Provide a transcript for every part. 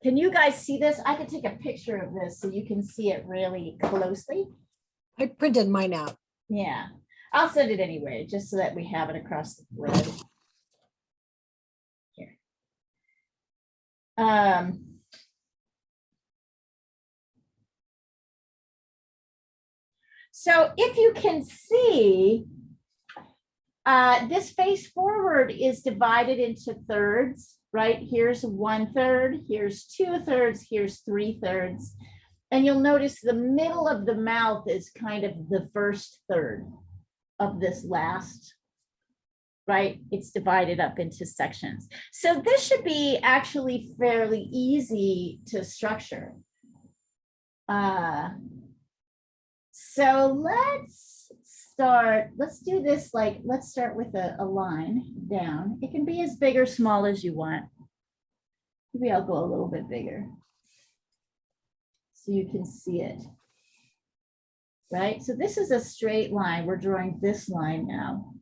Can you guys see this? I could take a picture of this so you can see it really closely. I printed mine out. Yeah, I'll send it anyway, just so that we have it across the board. Here. So if you can see, this face forward is divided into thirds, right? Here's 1/3, here's 2/3, here's 3/3. And you'll notice the middle of the mouth is kind of the first third of this last, right? It's divided up into sections. So this should be actually fairly easy to structure. So let's do this, like, let's start with a line down. It can be as big or small as you want. Maybe I'll go a little bit bigger so you can see it, right? So this is a straight line. We're drawing this line now.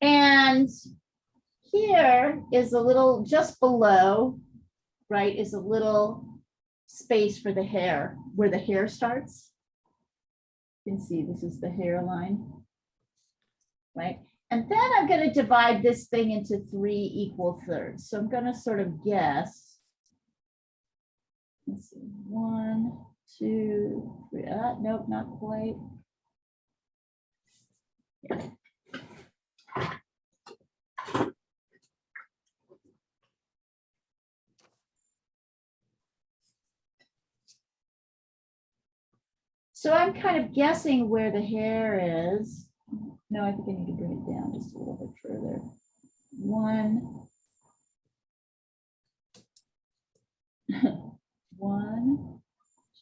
And here is a little, just below, right, is a little space for the hair, where the hair starts. You can see this is the hairline, right? And then I'm going to divide this thing into 3 equal thirds. So I'm going to sort of guess. Let's see, 1, 2, 3. Nope, not quite. Yeah. So I'm kind of guessing where the hair is. No, I think I need to bring it down just a little bit further. 1. 1,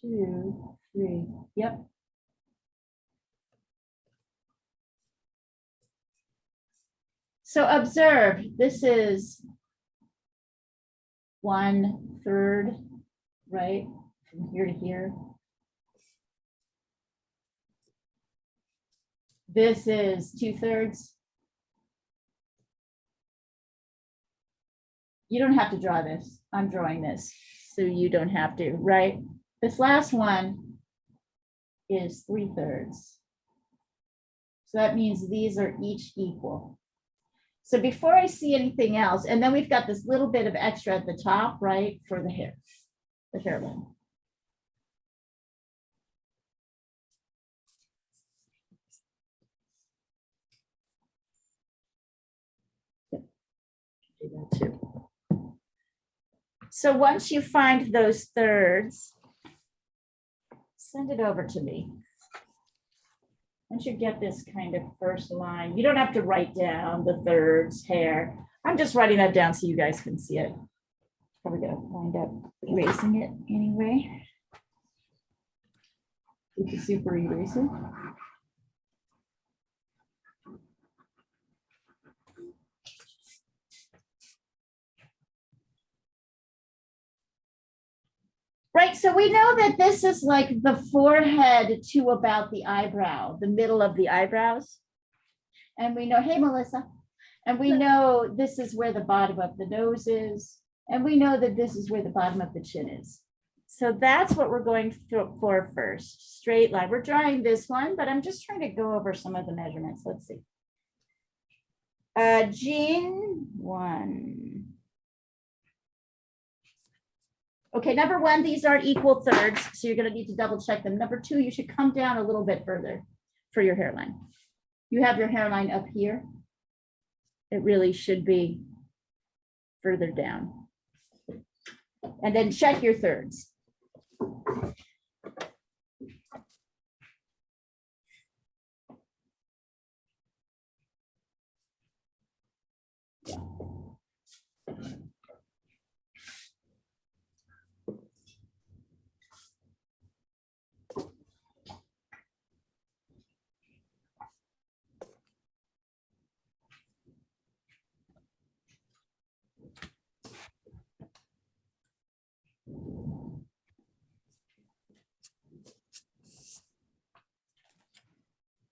2, 3. Yep. So observe, this is 1/3, right? From here to here. This is 2/3. You don't have to draw this. I'm drawing this, so you don't have to, right? This last one is 3/3. So that means these are each equal. So before I see anything else, and then we've got this little bit of extra at the top, right, for the hair, the hairline. Do that too. So once you find those thirds, send it over to me. Once you get this kind of first line, you don't have to write down the thirds hair. I'm just writing that down so you guys can see it. Probably gonna wind up erasing it anyway. With the super eraser. Right, so we know that this is like the forehead to about the eyebrow, the middle of the eyebrows. And we know, hey, Melissa, and we know this is where the bottom of the nose is. And we know that this is where the bottom of the chin is. So that's what we're going for first, straight line. We're drawing this one, but I'm just trying to go over some of the measurements. Let's see. Jean 1. Okay, number 1, these aren't equal thirds, so you're going to need to double check them. Number 2, you should come down a little bit further for your hairline. You have your hairline up here. It really should be further down. And then check your thirds.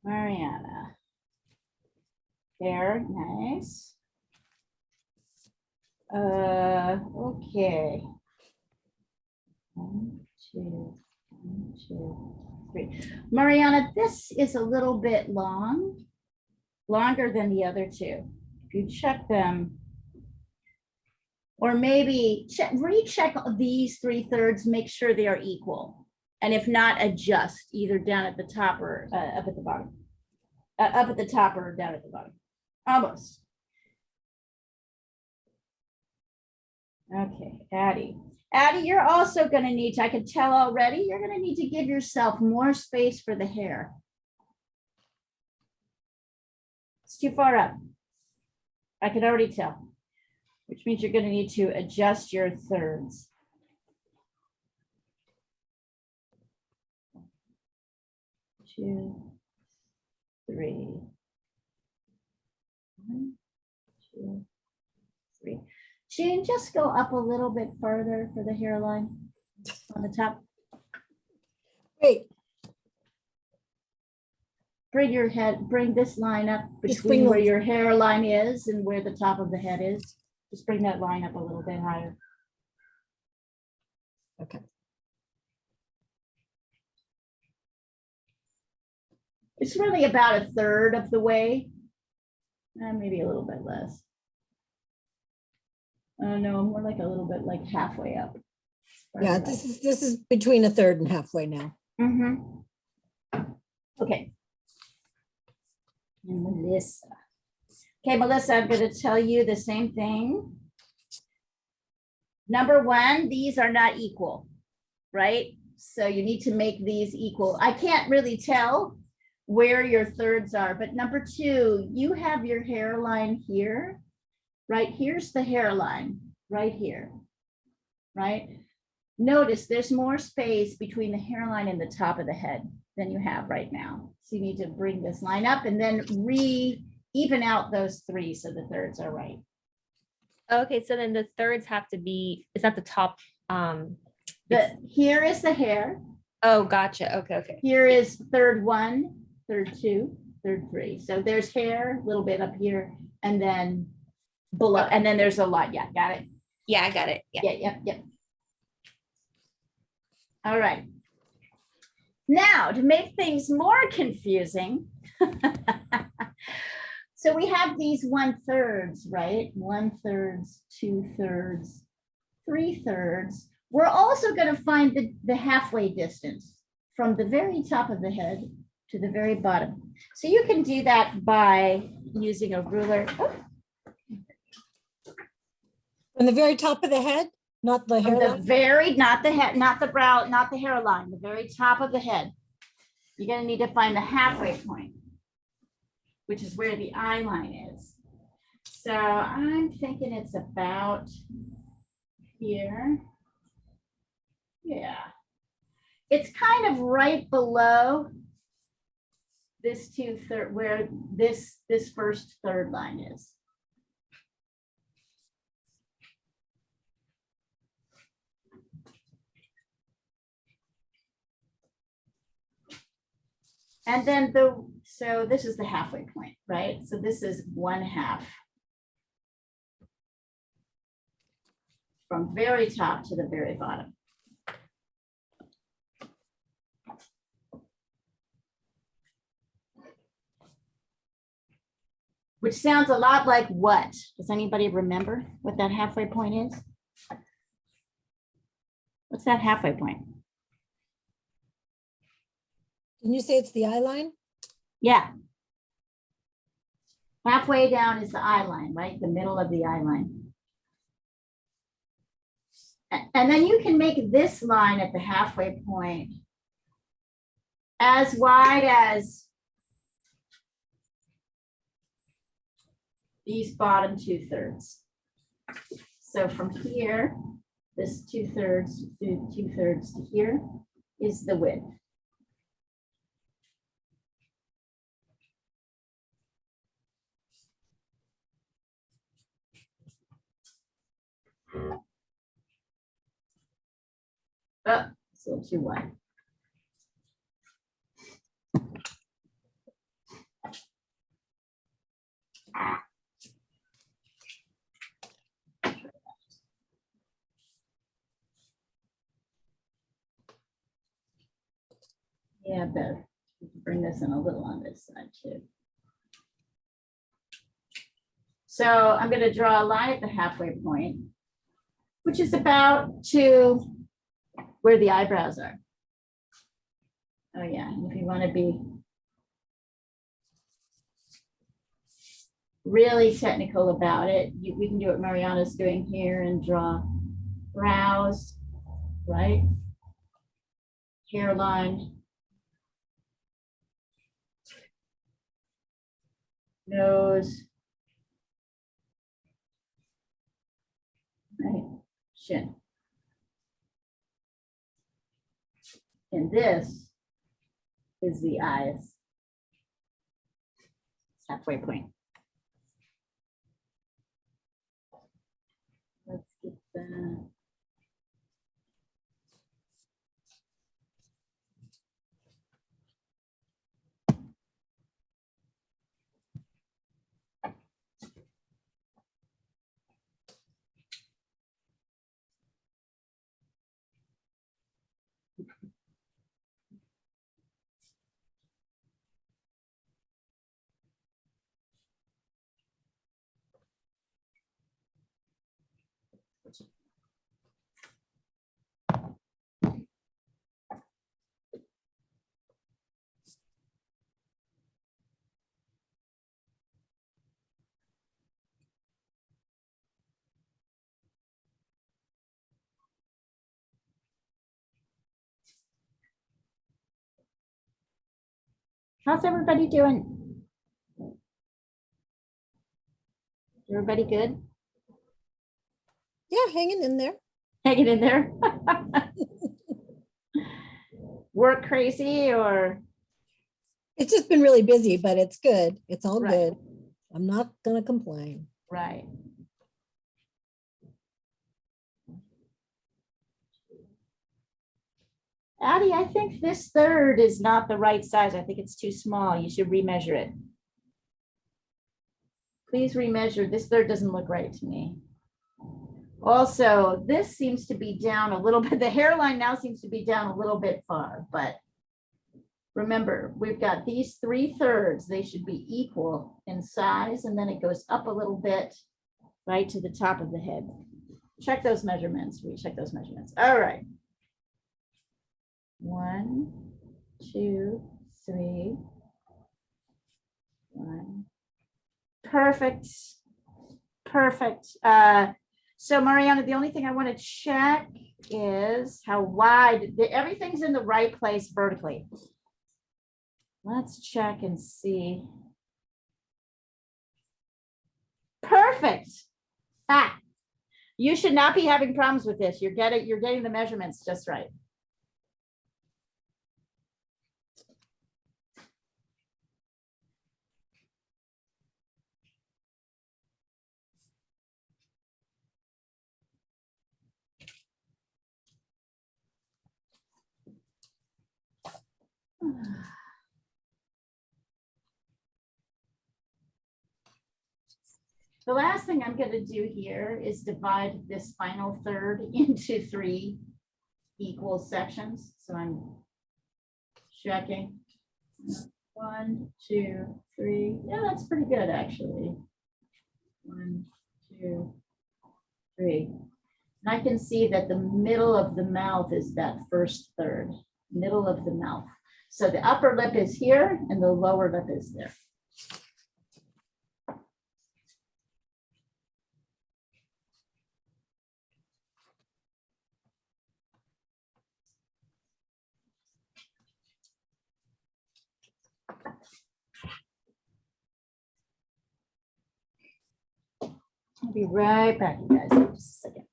Mariana. There, nice. Okay. Okay. 1, 2, 1, 2, 3. Mariana, this is a little bit longer than the other two. If you check them, or maybe recheck these 3/3, make sure they are equal. And if not, adjust either down at the top or up at the bottom. Up at the top or down at the bottom. Almost. Okay, Addie. Addie, you're also going to need to, I can tell already, you're going to need to give yourself more space for the hair. It's too far up. I can already tell, which means you're going to need to adjust your thirds. Two, 3. 1, 2, 3. Jane, just go up a little bit further for the hairline on the top. Wait, Bring your head, bring this line up Just between bring where the- your hairline is and where the top of the head is. Just bring that line up a little bit higher. okay. It's really about 1/3 of the way. Maybe a little bit less. No, more like a little bit like halfway up. Yeah, this is between 1/3 and halfway now. Okay. And Melissa. Okay, Melissa, I'm going to tell you the same thing. Number 1, these are not equal, right? So you need to make these equal. I can't really tell where your thirds are, but number 2, you have your hairline here, right? Here's the hairline right here, right? Notice there's more space between the hairline and the top of the head than you have right now. So you need to bring this line up and then even out those 3 so the thirds are right. Okay, so then the thirds have to be, is that the top? Here is the hair. Oh, gotcha. Okay, okay. Here is 3rd 1, 3rd 2, 3rd 3. So there's hair a little bit up here and then below, Okay. and then there's a lot. Yeah, got it. Yeah, I got it. Yeah. Yeah. All right. Now, to make things more confusing, so we have these 1/3, right? 1/3, 2/3, 3/3. We're also going to find the halfway distance from the very top of the head to the very bottom. So you can do that by using a ruler. Oh, From the very top of the head, not the from the hairline? not the head, not the brow, not the hairline, the very top of the head. You're going to need to find the halfway point, which is where the eye line is. So I'm thinking it's about here. Yeah. It's kind of right below this 2/3, where this first third line is. And then so this is the halfway point, right? So this is 1/2. From very top to the very bottom. Which sounds a lot like what? Does anybody remember what that halfway point is? What's that halfway point? Didn't you say it's the eye line? Yeah. Halfway down is the eye line, right? The middle of the eye line. And then you can make this line at the halfway point as wide as these bottom 2/3. So from here, this 2/3 to 2/3 to here is the width. Oh, it's a little too wide. Yeah, better. Bring this in a little on this side too. So I'm going to draw a line at the halfway point, which is about to where the eyebrows are. Oh yeah, and if you want to be really technical about it, we can do what Mariana's doing here and draw brows, right? Hairline, nose, right? Chin. And this is the eyes. Halfway point. Let's get that. How's everybody doing? Everybody good? Yeah, hanging in there. Hanging in there? Work crazy or? It's just been really busy, but it's good. It's all Right. good. I'm not gonna complain. Right. Addie, I think this third is not the right size. I think it's too small. You should remeasure it. Please remeasure. This third doesn't look right to me. Also, this seems to be down a little bit. The hairline now seems to be down a little bit far, but remember, we've got these 3/3. They should be equal in size, and then it goes up a little bit right to the top of the head. Check those measurements. We check those measurements. All right. 1, 2, 3. 1. Perfect. Perfect. So Mariana, the only thing I want to check is how wide, everything's in the right place vertically. Let's check and see. Perfect. Ah, you should not be having problems with this. You're getting the measurements just right. The last thing I'm going to do here is divide this final third into 3 equal sections. So I'm checking 1, 2, 3. Yeah, that's pretty good actually. 1, 2, 3. And I can see that the middle of the mouth is that first third, middle of the mouth. So the upper lip is here and the lower lip is there. I'll be right back, you guys, in just a second.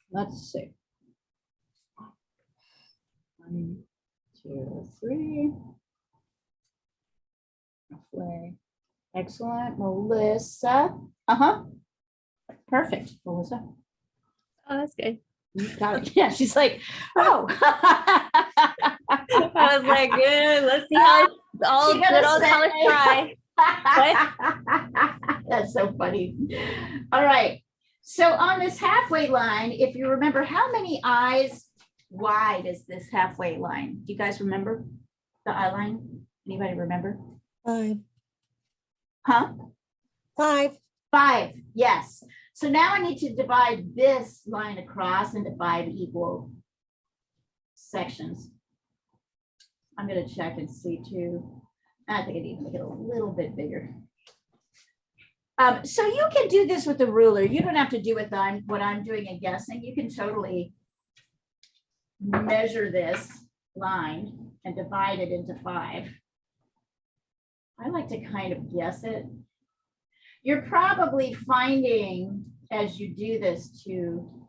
Let's see. 1, 2, 3. Halfway. Excellent, Melissa. Perfect, Melissa. Oh, that's good. You got it. Yeah, she's like, oh. I was like, let's see how it's all She gonna good old say- college try. That's so funny. All right. So on this halfway line, if you remember, how many eyes wide is this halfway line? Do you guys remember the eye line? Anybody remember? 5. Huh? 5. 5, yes. So now I need to divide this line across into 5 equal sections. I'm going to check and see too. I think I need to make it a little bit bigger. So you can do this with the ruler. You don't have to do what I'm doing and guessing. You can totally measure this line and divide it into 5. I like to kind of guess it. You're probably finding as you do this to,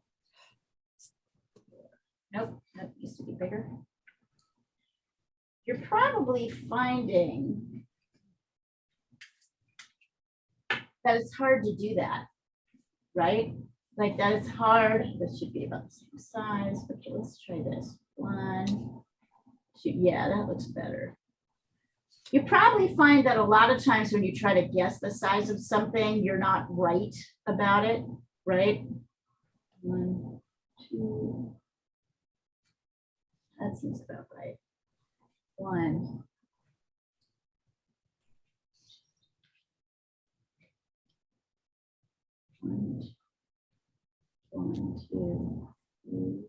nope, that used to be bigger. You're probably finding that it's hard to do that, right? Like that it's hard. This should be about the same size. Okay, let's try this. 1, 2, yeah, that looks better. You probably find that a lot of times when you try to guess the size of something, you're not right about it, right? 1, 2. That seems about right. 1. 1, 2, 3.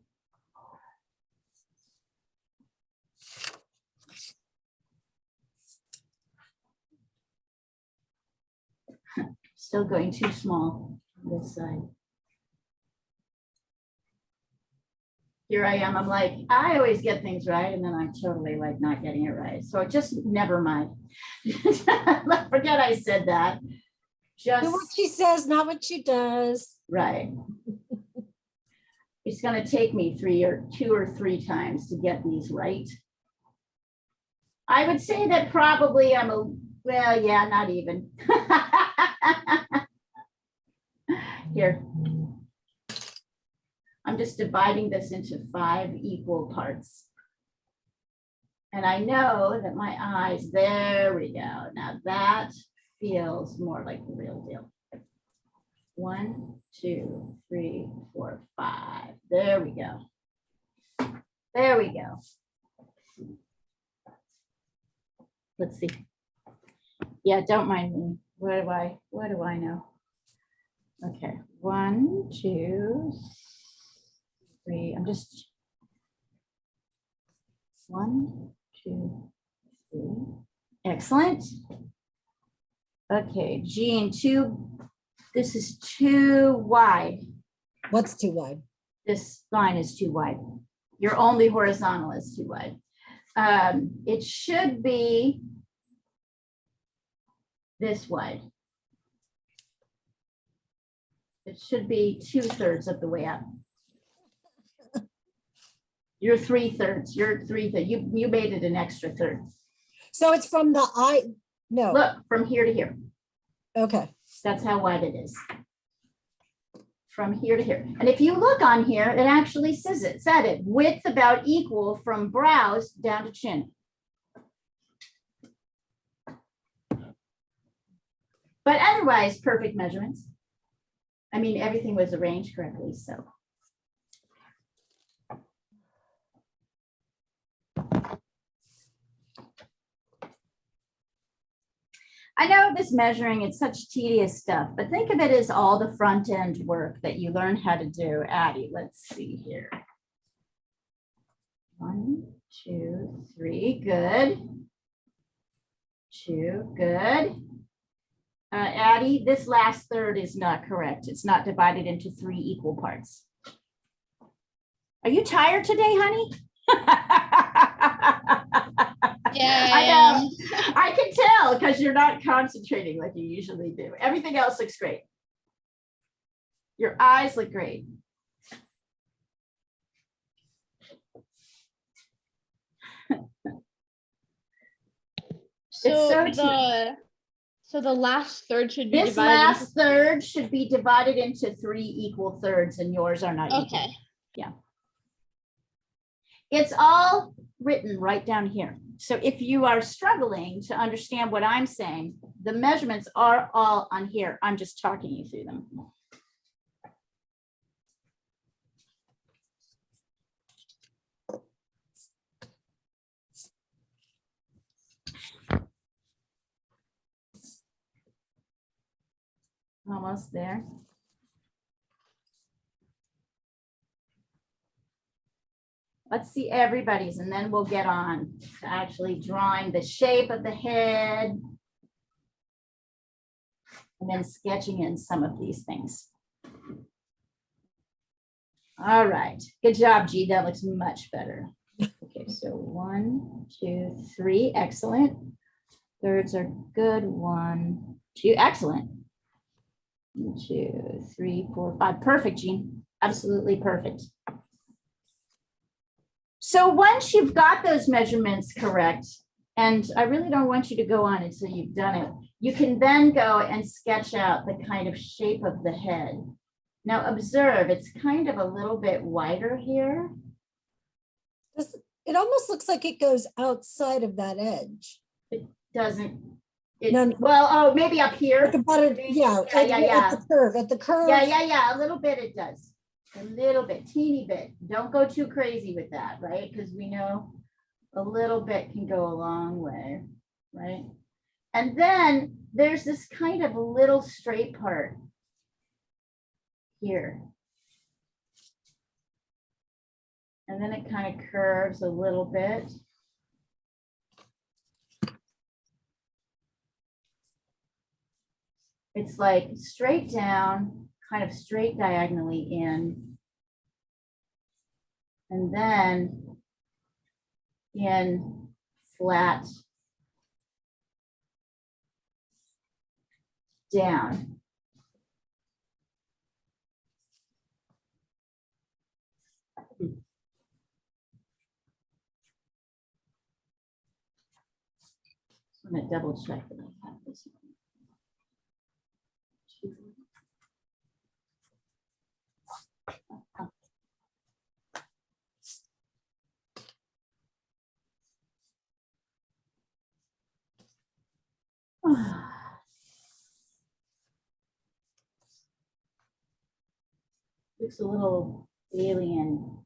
Still going too small on this side. Here I am, I'm like, I always get things right, and then I'm totally like not getting it right. So just never mind. Forget I said that. Do Just what she says, not what she does. right. It's gonna take me 2 or 3 times to get these right. I would say that probably I'm a, well, yeah, not even. Here. I'm just dividing this into 5 equal parts. And I know that my eyes, there we go. Now that feels more like the real deal. 1, 2, 3, 4, 5. There we go. There we go. Let's see. Yeah, don't mind me. What do I know? Okay, 1, 2, 3. I'm just 1, 2, 3. Excellent. Okay, Jean, this is too wide. What's too wide? This line is too wide. Your only horizontal is too wide. It should be this wide. It should be 2/3 of the way up. You're 3/3. You're 3/3. You made it an extra third. So it's from the eye. No. Look, from here to here. Okay. That's how wide it is. From here to here. And if you look on here, it actually says it. Said it. Width about equal from brows down to chin. But otherwise, perfect measurements. I mean, everything was arranged correctly, so. I know this measuring, it's such tedious stuff, but think of it as all the front end work that you learn how to do. Addie, let's see here. 1, 2, 3, good. 2, good. Addie, this last third is not correct. It's not divided into 3 equal parts. Are you tired today, honey? Yeah, I know. I can tell because you're not concentrating like you usually do. Everything else looks great. Your eyes look great. So the last third should be This divided last third should be divided into 3 equal thirds, and yours are not equal. Okay. Yeah. It's all written right down here. So if you are struggling to understand what I'm saying, the measurements are all on here. I'm just talking you through them. Almost there. Let's see everybody's, and then we'll get on to actually drawing the shape of the head and then sketching in some of these things. All right, good job, G. That looks much better. Okay, so 1, 2, 3, excellent. Thirds are good. 1, 2, excellent. 1, 2, 3, 4, 5. Perfect, Jean. Absolutely perfect. So once you've got those measurements correct, and I really don't want you to go on until you've done it, you can then go and sketch out the kind of shape of the head. Now observe, it's kind of a little bit wider here. It almost looks like it goes outside of that edge. Doesn't, it, No, no. well, oh, maybe up here. Like about it, yeah, Yeah. at the curve. Yeah, a little bit it does. A little bit, teeny bit. Don't go too crazy with that, right? Because we know a little bit can go a long way, right? And then there's this kind of little straight part here. And then it kind of curves a little bit. It's like straight down, kind of straight diagonally in. And then in flat down. I'm gonna double check that I have this one. Looks a little alien.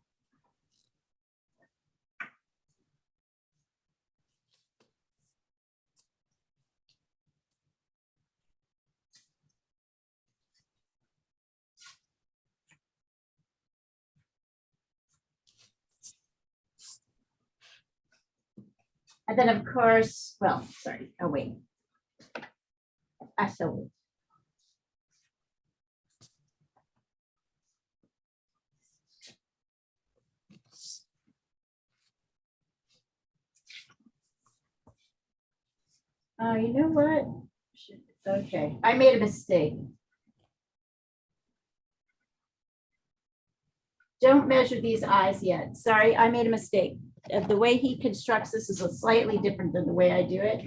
And then of course, well, sorry, oh wait. So oh, you know what? Okay, I made a mistake. Don't measure these eyes yet. Sorry, I made a mistake. The way he constructs this is slightly different than the way I do it.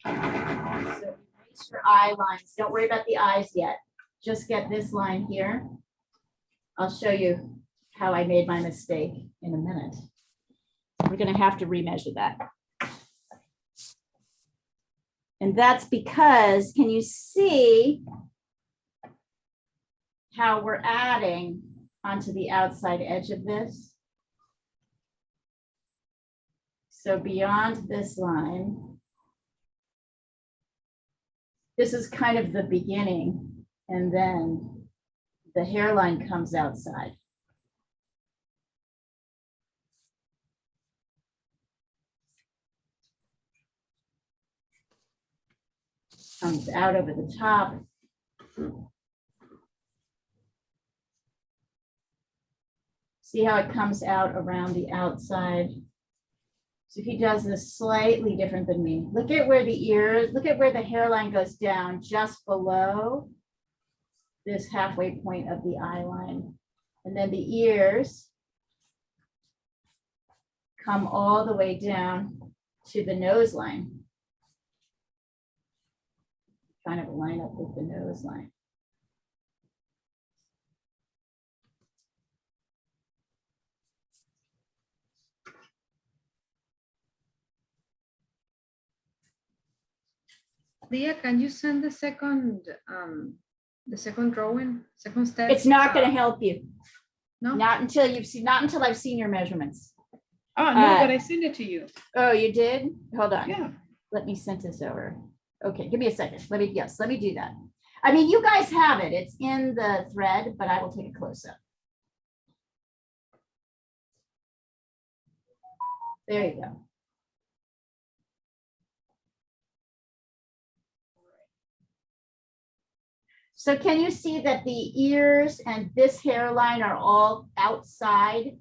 So erase your eye lines. Don't worry about the eyes yet. Just get this line here. I'll show you how I made my mistake in a minute. We're going to have to remeasure that. And that's because, can you see how we're adding onto the outside edge of this? So beyond this line, this is kind of the beginning, and then the hairline comes outside. Comes out over the top. See how it comes out around the outside. So he does this slightly different than me. Look at where the ears, look at where the hairline goes down just below this halfway point of the eye line. And then the ears come all the way down to the nose line. Kind of line up with the nose line. Leah, can you send the second drawing, second step? It's not gonna help you, No? not until not until I've seen your measurements. Oh, no, but I sent it to you. Oh, you did? Hold on. Yeah. Let me send this over. Okay, give me a second. Let me do that. I mean, you guys have it. It's in the thread, but I will take a close up. There you go. So can you see that the ears and this hairline are all outside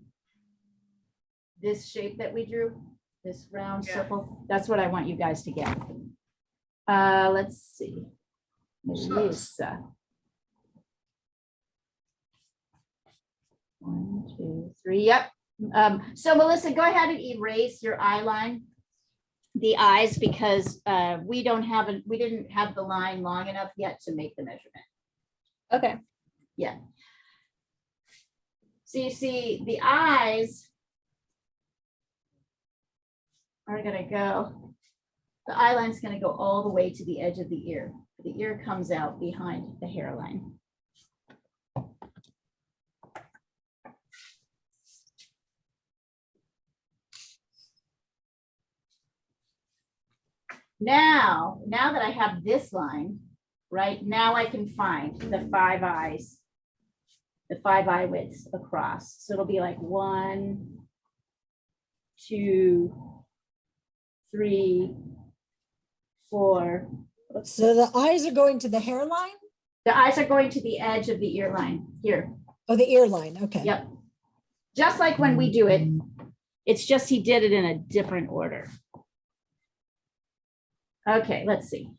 this shape that we drew? This round Yeah. circle? That's what I want you guys to get. Let's see. Melissa. 1, 2, 3. Yep. So Melissa, go ahead and erase your eye line, the eyes, because we didn't have the line long enough yet to make the measurement. Okay. Yeah. So you see the eyes are gonna go, the eye line's gonna go all the way to the edge of the ear. The ear comes out behind the hairline. Now that I have this line, right, now I can find the 5 eyes, the 5 eye widths across. So it'll be like 1, 2, 3, 4. So the eyes are going to the hairline? The eyes are going to the edge of the ear line here. Oh, the ear line, okay. Yep. Just like when we do it, it's just he did it in a different order. Okay, let's see.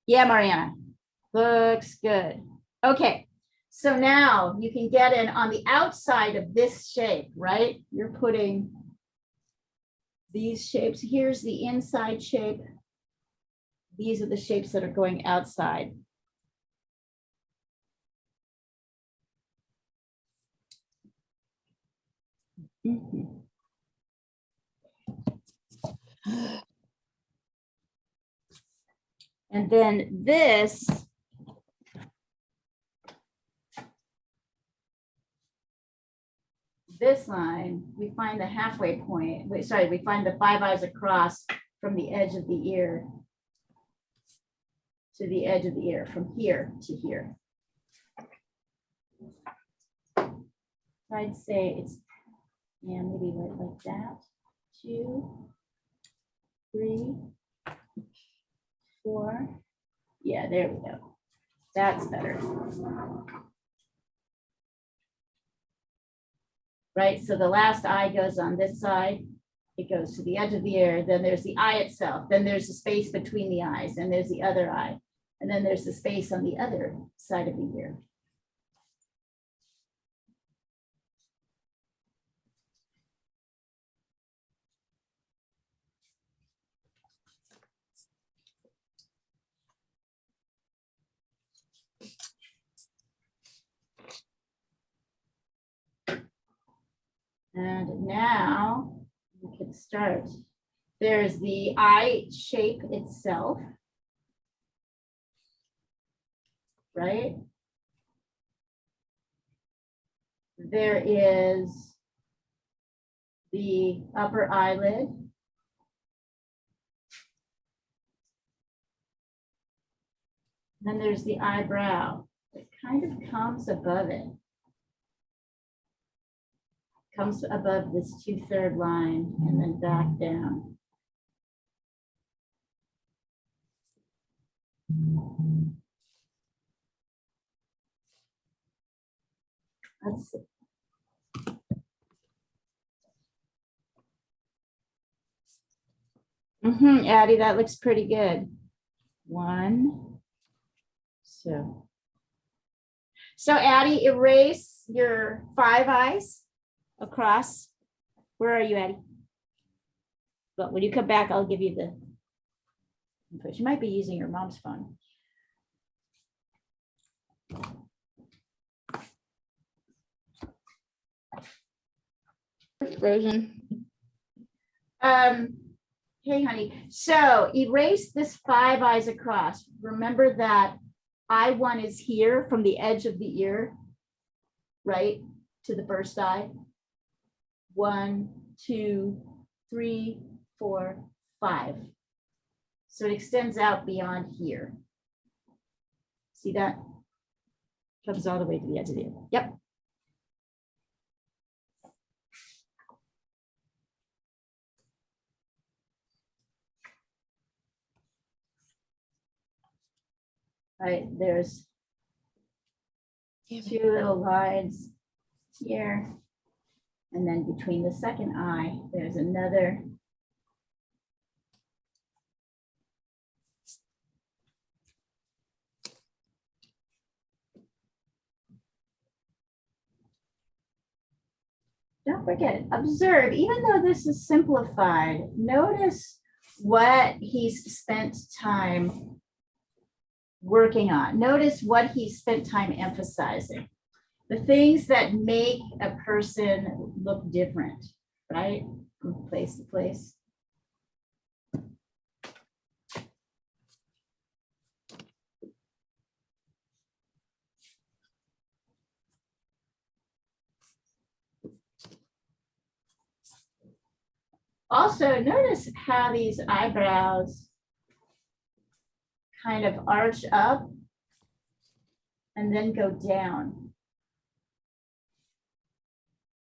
Yeah, Mariana, looks good. Okay, so now you can get in on the outside of this shape, right? You're putting these shapes. Here's the inside shape. These are the shapes that are going outside. Mhm. And then this line, we find the halfway point. We find the 5 eyes across from the edge of the ear to the edge of the ear, from here to here. I'd say it's, yeah, maybe like that. 2, 3, 4. Yeah, there we go. That's better. Right, so the last eye goes on this side. It goes to the edge of the ear. Then there's the eye itself. Then there's the space between the eyes. And there's the other eye. And then there's the space on the other side of the ear. And now we can start. There's the eye shape itself, right? There is the upper eyelid. Then there's the eyebrow. It kind of comes above it. Comes above this 2/3 line and then back down. Let's see. Addie, that looks pretty good. 1. So Addie, erase your 5 eyes across. Where are you, Addie? But when you come back, I'll give you the input. You might be using your mom's phone. Frozen. Hey, honey. So erase this 5 eyes across. Remember that I1 is here from the edge of the ear, right, to the first eye. 1, 2, 3, 4, 5. So it extends out beyond here. See that? Comes all the way to the edge of the ear. Yep. All right, there's Damn it. 2 little lines here. And then between the second eye, there's another. Don't forget, observe, even though this is simplified, notice what he's spent time working on. Notice what he spent time emphasizing. The things that make a person look different, right? From place to place. Also, notice how these eyebrows kind of arch up and then go down.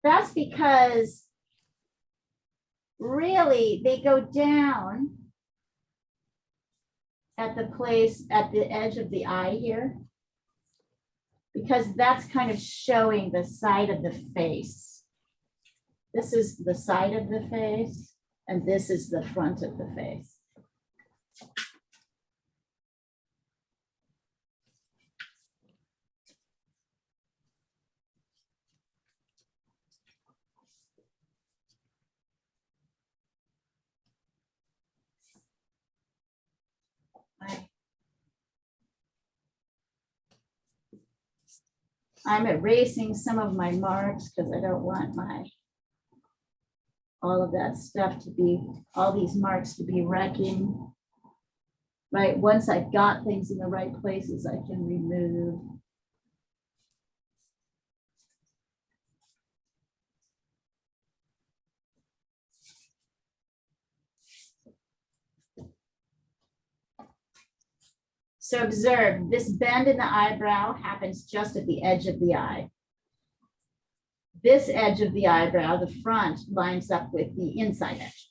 That's because really they go down at the place at the edge of the eye here, because that's kind of showing the side of the face. This is the side of the face, and this is the front of the face. I'm erasing some of my marks because I don't want all of that stuff to be, all these marks to be wrecking. Right, once I've got things in the right places, I can remove. So observe, this bend in the eyebrow happens just at the edge of the eye. This edge of the eyebrow, the front, lines up with the inside edge.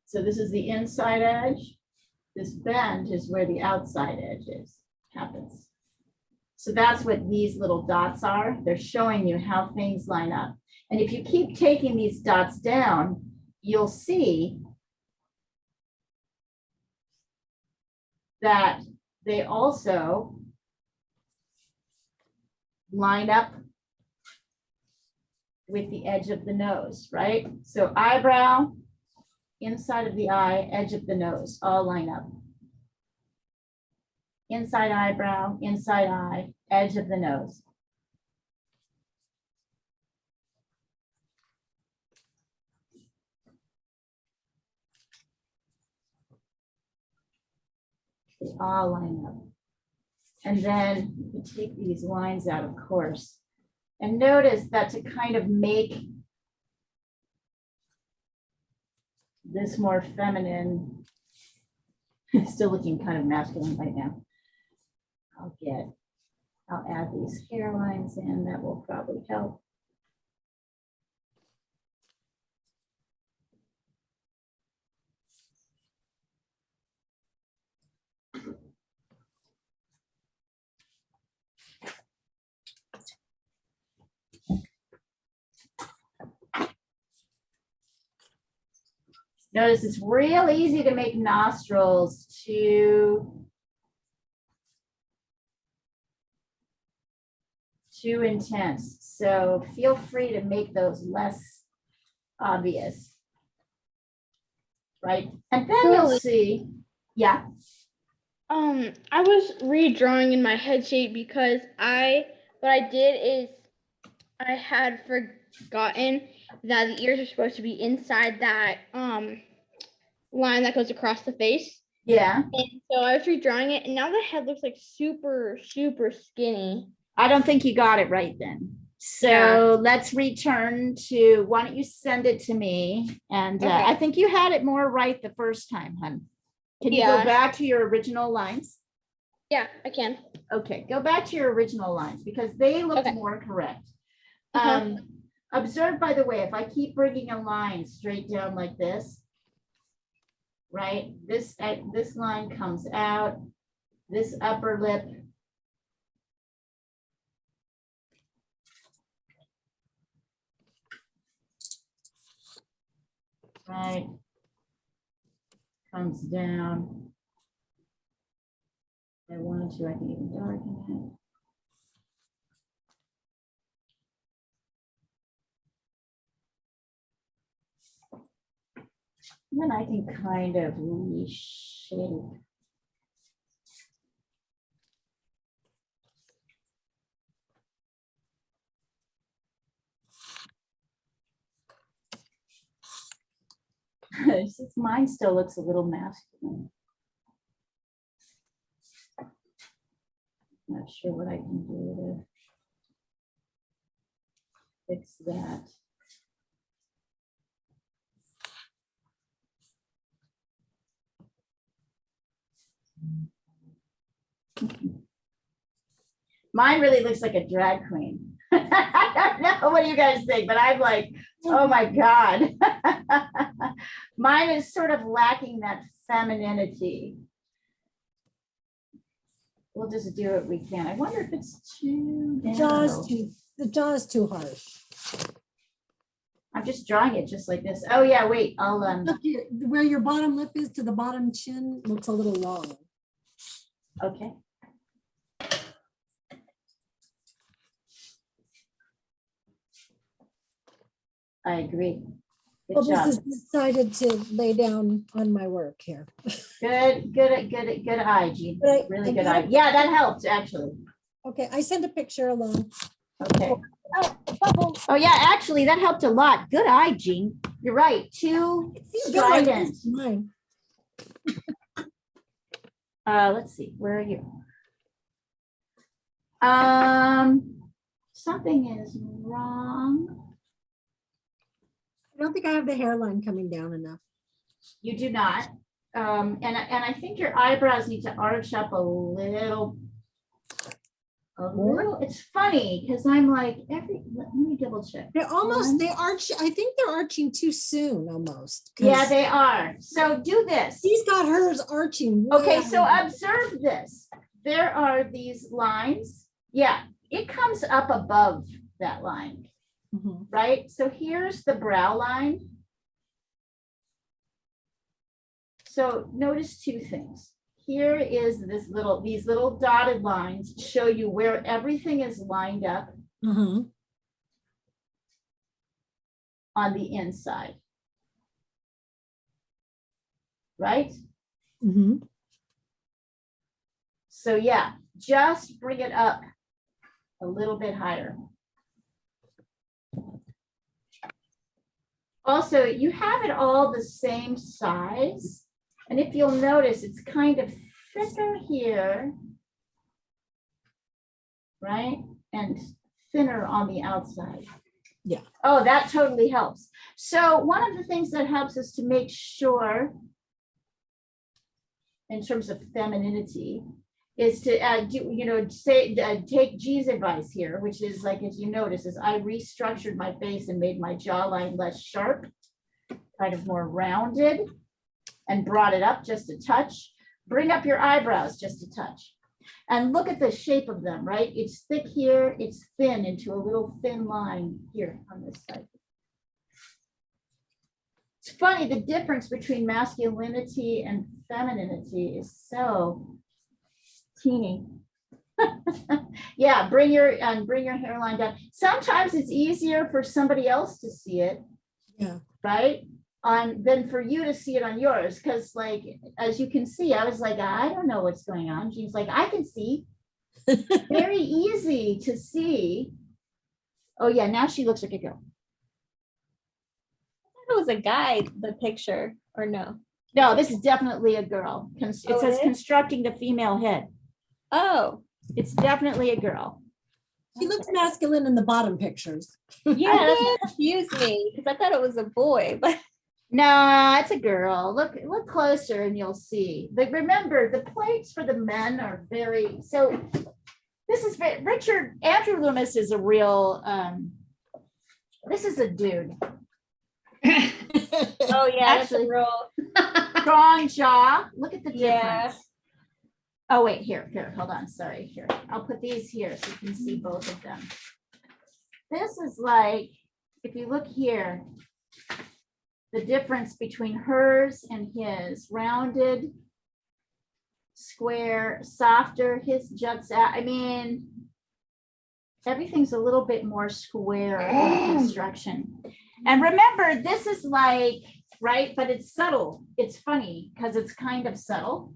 So this is the inside edge. This bend is where the outside edge happens. So that's what these little dots are. They're showing you how things line up. And if you keep taking these dots down, you'll see that they also line up with the edge of the nose, right? So eyebrow, inside of the eye, edge of the nose, all line up. Inside eyebrow, inside eye, edge of the nose. They all line up. And then you take these lines out, of course. And notice that to kind of make this more feminine, still looking kind of masculine right now. I'll add these hairlines in, that will probably help. Notice it's real easy to make nostrils too intense. So feel free to make those less obvious. Right? And then you'll see, yeah. I was redrawing in my head shape because what I did is I had forgotten that the ears are supposed to be inside that line that goes across the face. Yeah, And so I was redrawing it, and now the head looks like super, super skinny. I don't think you got it right then. So Yeah. let's return to, why don't you send it to me? And Okay. I think you had it more right the first time, hun. Can you go Yeah. back to your original lines? Yeah, I can. Okay, go back to your original lines because they look Okay. more correct. Uh-huh. Observe, by the way, if I keep bringing a line straight down like this, right? This line comes out, this upper lip. Right. Comes down. If I wanted to, I can even darken it. And then I can kind of reshape. It's just mine still looks a little masculine. Not sure what I can do to fix that. Mine really looks like a drag queen. I don't know what do you guys think, but I'm like, oh my God. Mine is sort of lacking that femininity. We'll just do what we can. I wonder if it's too The jaw narrow. is the jaw is too harsh. I'm just drawing it just like this. Oh yeah, wait, I'll Look here, where your bottom lip is to the bottom chin looks a little long. okay. I agree. Good Well, job. this is decided to lay down on my work here. Good eye, Jean. But I Really good got eye. it. Yeah, that helped actually. Okay, I sent a picture along. Okay. Oh, bubble. Oh yeah, actually that helped a lot. Good eye, Jean. You're right. Too It's good like strident. this, mine. Let's see, where are you? Something is wrong. I don't think I have the hairline coming down enough. You do not. And I think your eyebrows need to arch up a little. It's funny because I'm like, let me double check. They're almost, One. they arch, I think they're arching too soon almost. 'cause Yeah, they are. So do this. She's got hers arching. way Okay, out so of- observe this. There are these lines. Yeah, it comes up above that line, Mhm. right? So here's the brow line. So notice two things. Here is these little dotted lines show you where everything is lined up Mhm. on the inside. Right? Mhm. So yeah, just bring it up a little bit higher. Also, you have it all the same size. And if you'll notice, it's kind of thicker here, right? And thinner on the outside. Yeah. Oh, that totally helps. So one of the things that helps is to make sure, in terms of femininity, is to take G's advice here, which is like, as you notice, is I restructured my face and made my jawline less sharp, kind of more rounded, and brought it up just a touch. Bring up your eyebrows just a touch. And look at the shape of them, right? It's thick here, it's thin into a little thin line here on this side. It's funny, the difference between masculinity and femininity is so teeny. Yeah, bring your hairline down. Sometimes it's easier for somebody else to see it. Yeah. Right? Than for you to see it on yours. Because like, as you can see, I was like, I don't know what's going on. She's like, I can see. Very easy to see. Oh yeah, now she looks like a girl. It was a guy, the picture, or no? No, this is definitely a girl. It Oh, it says is? constructing the female head. Oh, It's definitely a girl. She looks masculine in the bottom pictures. yeah, that's what confused me because I thought it was a boy, but No, it's a girl. Look closer and you'll see. But remember, the plates for the men are very, so this is Andrew Loomis is a real, this is a dude. oh yeah, that's a Actually- real. Strong jaw. Look at the Yeah. difference. Oh, wait, here, hold on. Sorry, here. I'll put these here so you can see both of them. This is like, if you look here, the difference between hers and his, rounded, square, softer, his juts out. I mean, everything's a little bit more square in construction. And remember, this is like, right, but it's subtle. It's funny because it's kind of subtle.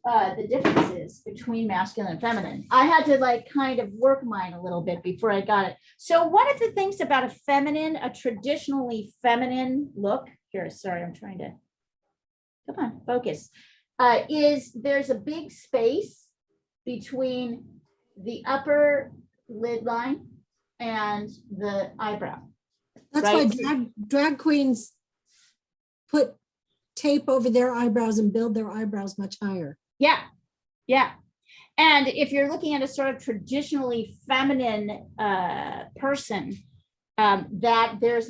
The differences between masculine and feminine. I had to like kind of work mine a little bit before I got it. So one of the things about a traditionally feminine look, here, sorry, I'm trying to, come on, focus, is there's a big space between the upper lid line and the eyebrow. That's why Right. drag queens put tape over their eyebrows and build their eyebrows much higher. Yeah, yeah. And if you're looking at a sort of traditionally feminine person, that there's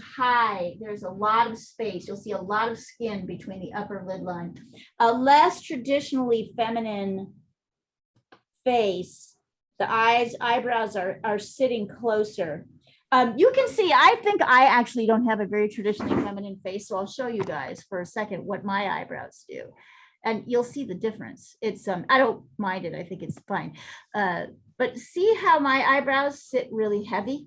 a lot of space. You'll see a lot of skin between the upper lid line. A less traditionally feminine face, the eyebrows are sitting closer. You can see, I think I actually don't have a very traditionally feminine face, so I'll show you guys for a second what my eyebrows do. And you'll see the difference. It's, I don't mind it, I think it's fine. But see how my eyebrows sit really heavy?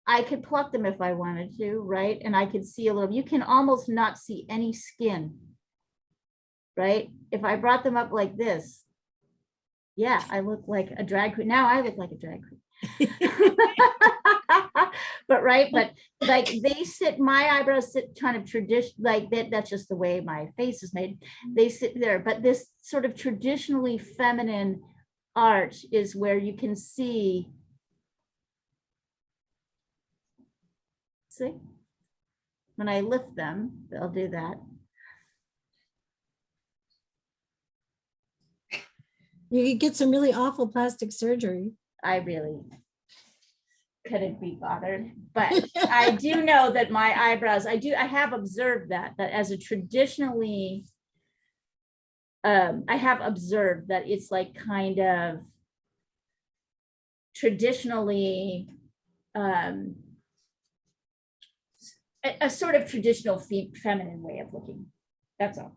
I could pluck them if I wanted to, right? And I could see a little, you can almost not see any skin, right? If I brought them up like this, yeah, I look like a drag queen. Now I look like a drag queen. But right, but like they sit, my eyebrows sit kind of tradition like that. That's just the way my face is made. They sit there, but this sort of traditionally feminine arch is where you can see. See, when I lift them, they'll do that. You could get some really awful plastic surgery. I really couldn't be bothered, but I do know that my eyebrows, I have observed that as a traditionally, I have observed that it's like kind of traditionally, a sort of traditional feminine way of looking. That's all.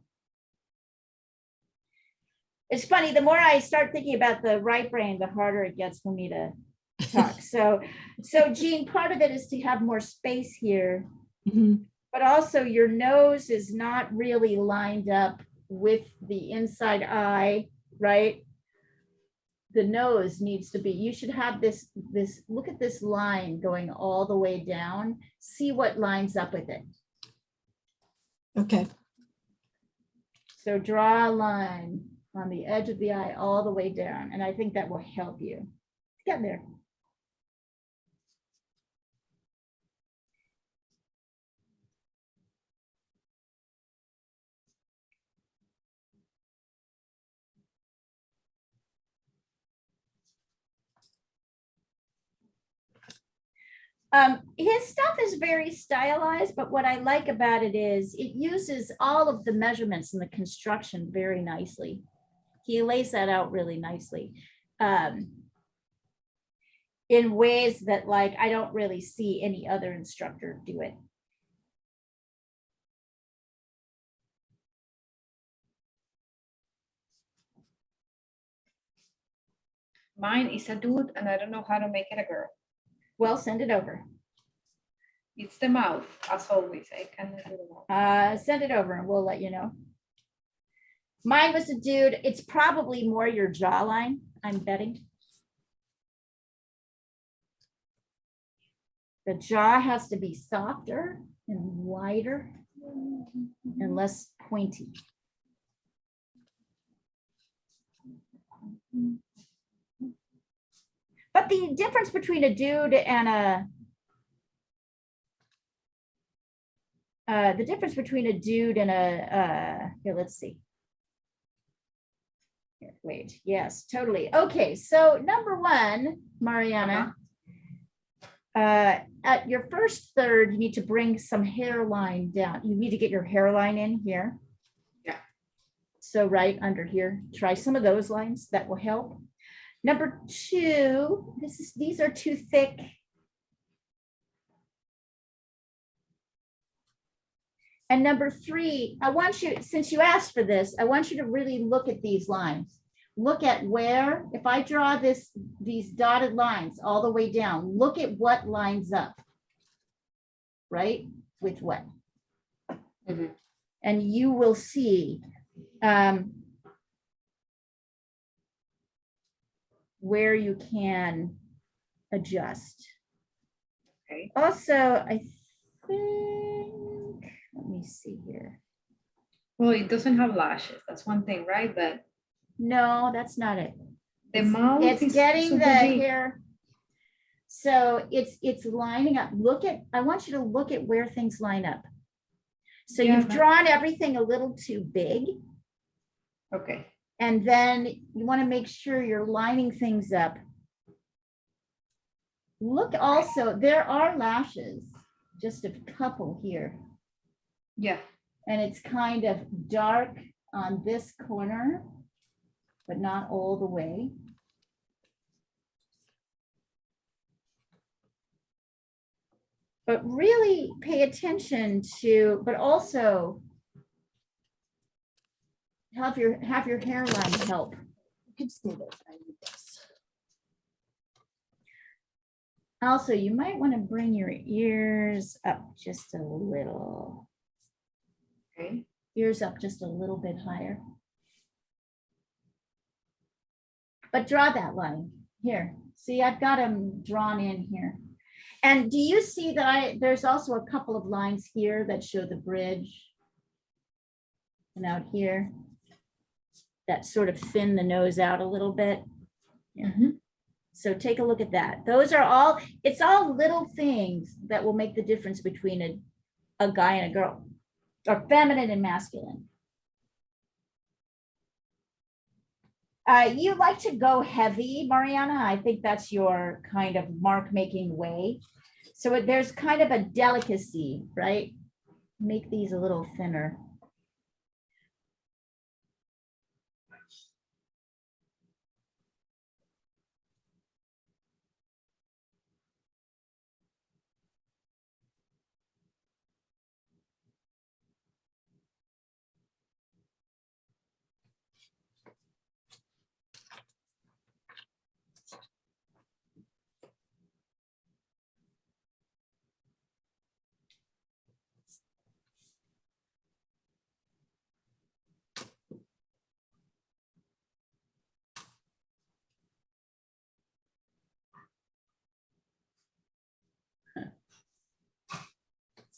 It's funny, the more I start thinking about the right brain, the harder it gets for me to talk. So Jean, part of it is to have more space here, but also your nose is not really lined up with the inside eye, right? The nose needs to be, you should have this, look at this line going all the way down. See what lines up with it. Okay. So draw a line on the edge of the eye all the way down. And I think that will help you get there. His stuff is very stylized, but what I like about it is it uses all of the measurements in the construction very nicely. He lays that out really nicely. In ways that like, I don't really see any other instructor do it. Mine is a dude and I don't know how to make it a girl. Well, send it over. It's the mouth, as always. I cannot do the mouth. Send it over and we'll let you know. Mine was a dude. It's probably more your jawline, I'm betting. The jaw has to be softer. and wider and less pointy. But the difference between a dude and here, let's see. Here, wait, yes, totally. Okay, so number one, Mariana, at your first third, you need to bring some hairline down. You need to get your hairline in here. Yeah. So right under here, try some of those lines, that will help. Number two, these are too thick. And number three, I want you, since you asked for this, I want you to really look at these lines. Look at where, if I draw these dotted lines all the way down, look at what lines up, right? With what? Mhm. And you will see where you can adjust. Okay. Also, I think, let me see here. Well, it doesn't have lashes. That's one thing, right? But No, that's not it. the mouth It's is getting super the big. hair. So it's lining up. Look at, I want you to look at where things line up. So Yeah, you've that- drawn everything a little too big. Okay. And then you want to make sure you're lining things up. Look also, there are lashes, just a couple here. Yeah. And it's kind of dark on this corner, but not all the way. But really pay attention to, but also have your hairline help. You could stay there. I need this. Also, you might want to bring your ears up just a little. Okay. Ears up just a little bit higher. But draw that line here. See, I've got them drawn in here. And do you see that there's also a couple of lines here that show the bridge? And out here, that sort of thin the nose out a little bit. Mhm. So take a look at that. Those are all, it's all little things that will make the difference between a guy and a girl, or feminine and masculine. You like to go heavy, Mariana. I think that's your kind of mark making way. So there's kind of a delicacy, right? Make these a little thinner.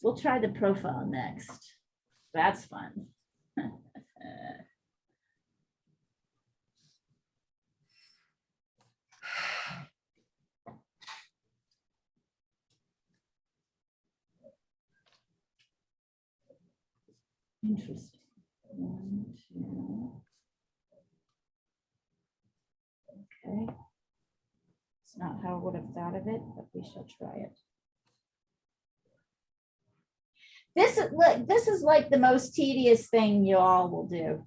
We'll try the profile next. That's fun. Interesting. 1, 2. Okay. It's not how I would have thought of it, but we shall try it. This is like the most tedious thing you all will do.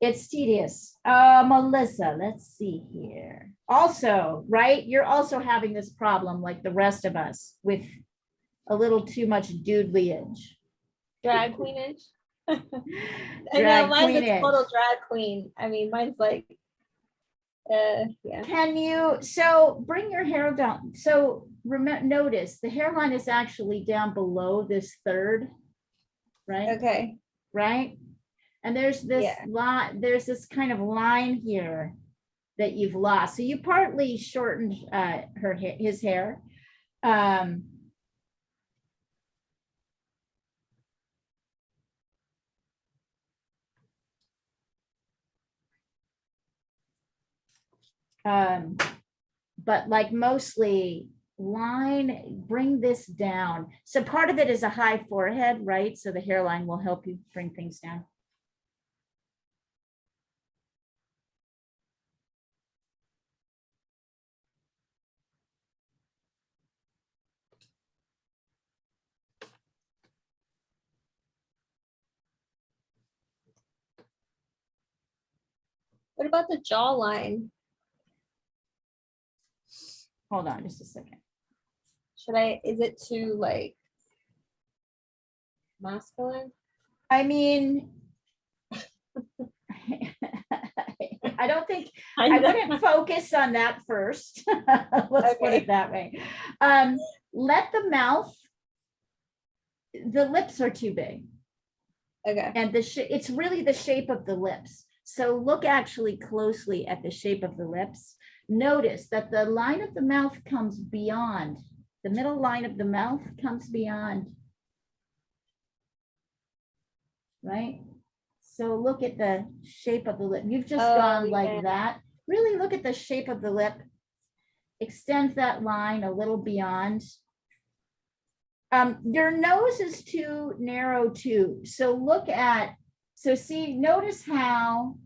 It's tedious. Melissa, let's see here. Also, right, you're also having this problem like the rest of us with a little too much dudelyage. Drag queenage. I know Drag mine's a queenage. total drag queen. I mean, mine's like, yeah. Can you, so bring your hair down. So notice the hairline is actually down below this third, right? Okay. Right? And there's this Yeah. line, there's this kind of line here that you've lost. So you partly shortened his hair. But like mostly bring this down. So part of it is a high forehead, right? So the hairline will help you bring things down. What about the jawline? Hold on just a second. Is it too like masculine? I mean, I don't think, I wouldn't focus on that first. Let's put Okay. it that way. Let the mouth, the lips are too big. Okay. And it's really the shape of the lips. So look actually closely at the shape of the lips. Notice that the line of the mouth comes beyond. The middle line of the mouth comes beyond. Right? So look at the shape of the lip. You've just gone like yeah. that. Really look at the shape of the lip. Extend that line a little beyond. Your nose is too narrow too. So notice how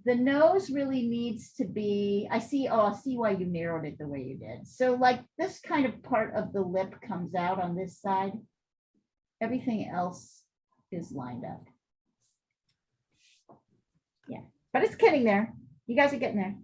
the nose really needs to be, I see why you narrowed it the way you did. So like this kind of part of the lip comes out on this side. Everything else is lined up. Yeah, but it's getting there. You guys are getting there.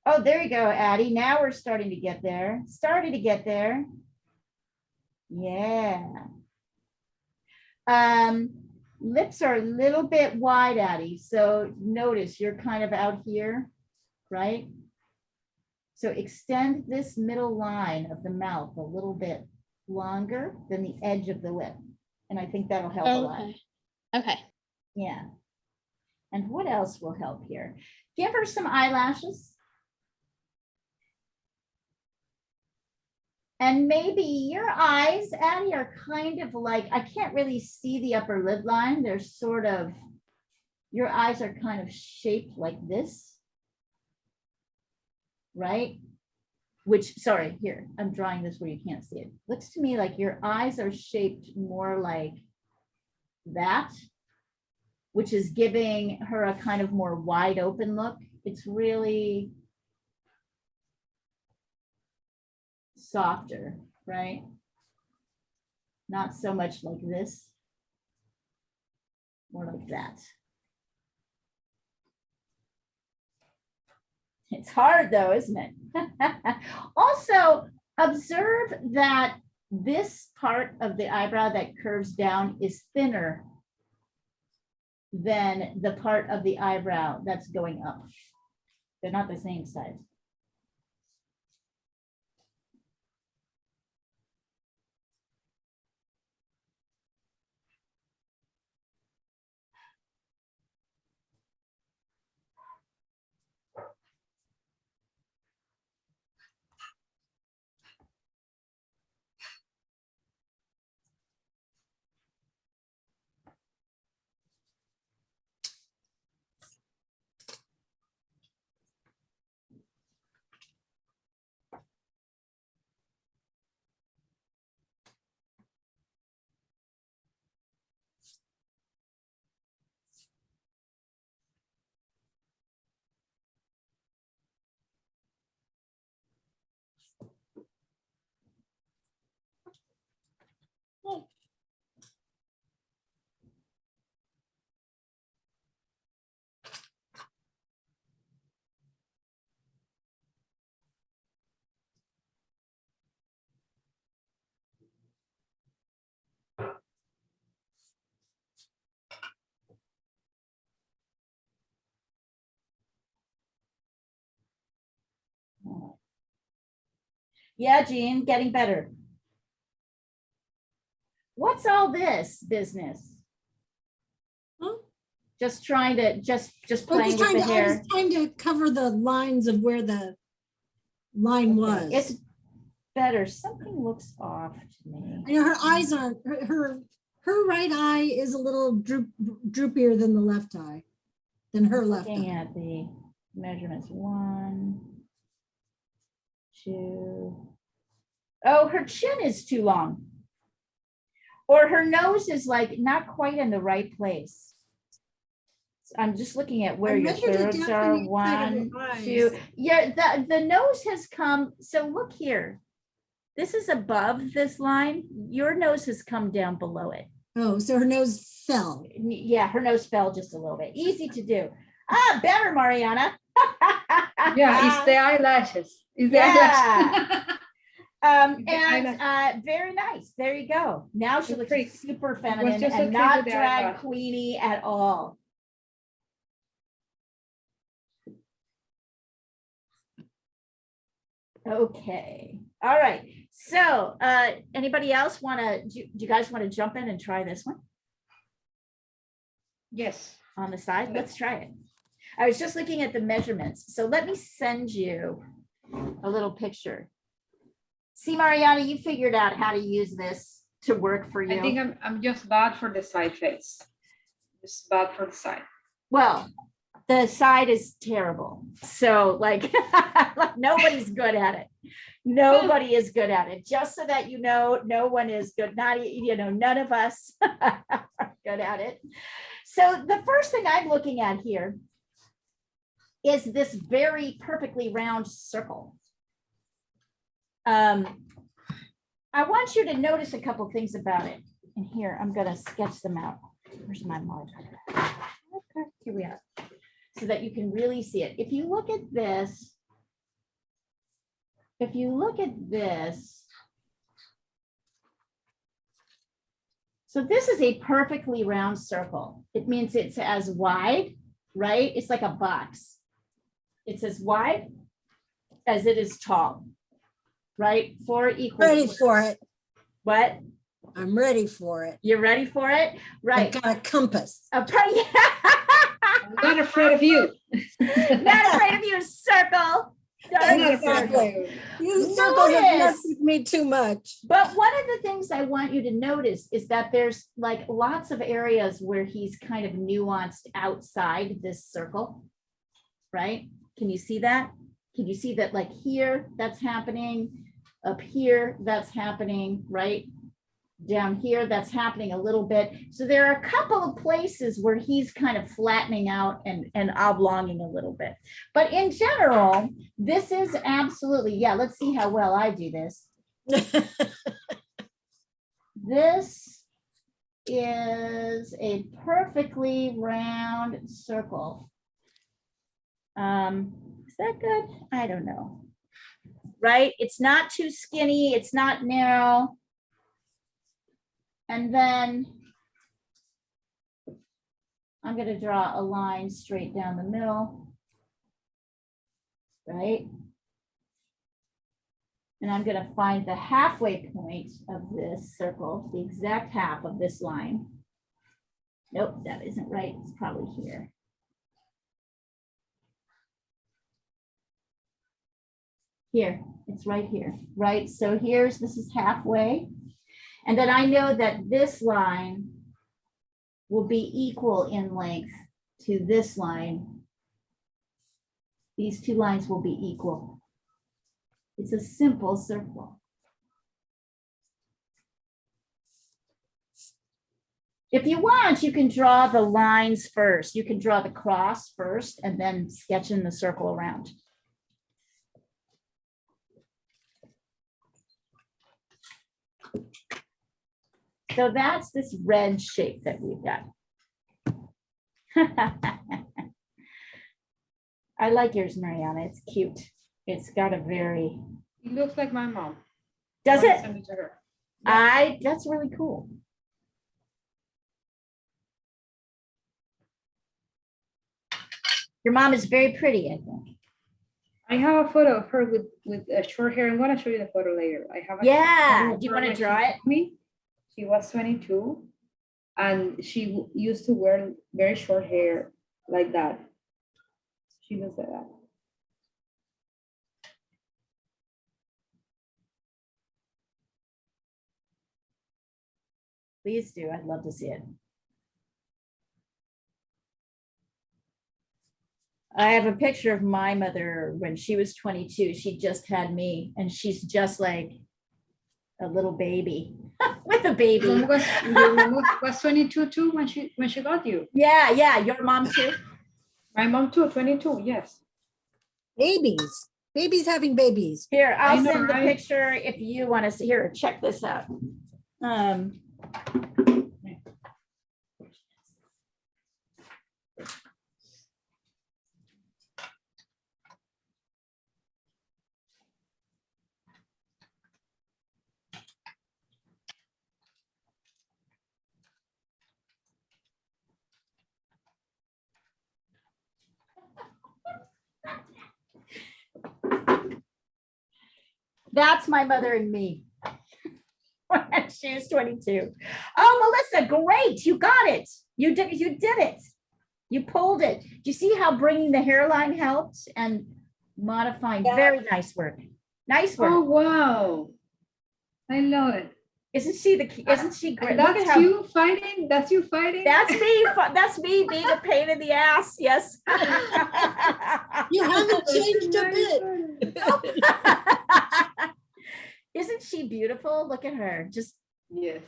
Oh, there you go, Addie. Now we're starting to get there. Starting to get there. Yeah. Lips are a little bit wide, Addie. So notice you're kind of out here, right? So extend this middle line of the mouth a little bit longer than the edge of the lip. And I think that'll help a lot. Okay. Okay. Yeah. And what else will help here? Give her some eyelashes. And maybe your eyes, Addie, are kind of like, I can't really see the upper lid line. They're sort of, your eyes are kind of shaped like this, right? Which, sorry, here, I'm drawing this where you can't see it. Looks to me like your eyes are shaped more like that, which is giving her a kind of more wide open look. It's really softer, right? Not so much like this, more like that. It's hard though, isn't it? Also, observe that this part of the eyebrow that curves down is thinner than the part of the eyebrow that's going up. They're not the same size. Yeah, Jean, getting better. What's all this business? Huh? Just trying to, just I'm playing just with trying the to, I hair. was trying to cover the lines of where the line was. It's better. Something looks off to me. I know her eyes aren't, her right eye is a little droopier than the left eye, than her left Looking eye. at the measurements, 1, 2. Oh, her chin is too long. Or her nose is like not quite in the right place. I'm just looking at where I your measured it thirds down are. from the inside of her 1, 2. eyes. Yeah, the nose has come. So look here. This is above this line. Your nose has come down below it. Oh, so her nose fell. Yeah, her nose fell just a little bit. Easy to do. Ah, better, Mariana. Yeah, it's the eyelashes. It's the Yeah. eyelash. The And very nice. There you go. Now she It's looks great. super feminine just and okay not with the drag eyelash. queenie at all. Okay. All right. So anybody else want to, do you guys want to jump in and try this one Yes. on the side? Let's try it. I was just looking at the measurements. So let me send you a little picture. See, Mariana, you figured out how to use this to work for you. I think I'm just bad for the side face. Just bad for the side. Well, the side is terrible. So like nobody's good at it. Nobody is good at it. Just so that you know, no one is good. Not, none of us are good at it. So the first thing I'm looking at here is this very perfectly round circle. I want you to notice a couple things about it. And here, I'm going to sketch them out. Where's my marker? Okay, here we are. So that you can really see it. If you look at this, so this is a perfectly round circle. It means it's as wide, right? It's like a box. It's as wide as it is tall, right? 4 equal. Ready for it. What? I'm ready for it. You're ready for it? I've Right. got a compass. I'm not afraid of you. Not afraid of you, circle. I'm not Darn afraid circle. of you. You circles have Notice. messed with me too much. But one of the things I want you to notice is that there's like lots of areas where he's kind of nuanced outside this circle, right? Can you see that? Can you see that like here, that's happening, up here, that's happening, right? Down here, that's happening a little bit. So there are a couple of places where he's kind of flattening out and oblonging a little bit. But in general, this is absolutely, yeah, let's see how well I do this. This is a perfectly round circle. Is that good? I don't know. Right? It's not too skinny. It's not narrow. And then I'm going to draw a line straight down the middle. Right? And I'm going to find the halfway point of this circle, the exact half of this line. Nope, that isn't right. It's probably here. Here, it's right here, right? So this is halfway. And then I know that this line will be equal in length to this line. These two lines will be equal. It's a simple circle. If you want, you can draw the lines first. You can draw the cross first and then sketch in the circle around. So that's this red shape that we've got. I like yours, Mariana. It's cute. It's got a very. It looks like my mom. Does I wanna it? send to her. That's really cool. Your mom is very pretty, I think. I have a photo of her with short hair. I'm gonna show you the photo later. I have a Yeah, photo of do you her wanna when she draw it? took Me, she was 22, and she used to wear very short hair like that. She looks like that. Please do. I'd love to see it. I have a picture of my mother when she was 22. She just had me, and she's just like a little baby with a baby. Your mom was 22 too when she got you. Yeah, yeah. Your mom too? My mom too, 22. Yes. Babies, babies having babies. Here, I'll I know, send the right? picture if you want to see. Here, check this out. That's my mother and me. When she was 22. Oh, Melissa, great. You got it. You did it. You pulled it. Do you see how bringing the hairline helped and modifying? Yeah. Very nice work. Nice Oh work. wow. I love it. Isn't she great? And Look that's at how you fighting? That's you fighting? that's me. That's me being a pain in the ass. Yes. You haven't changed a bit. Isn't she beautiful? Look at her. Just Yes.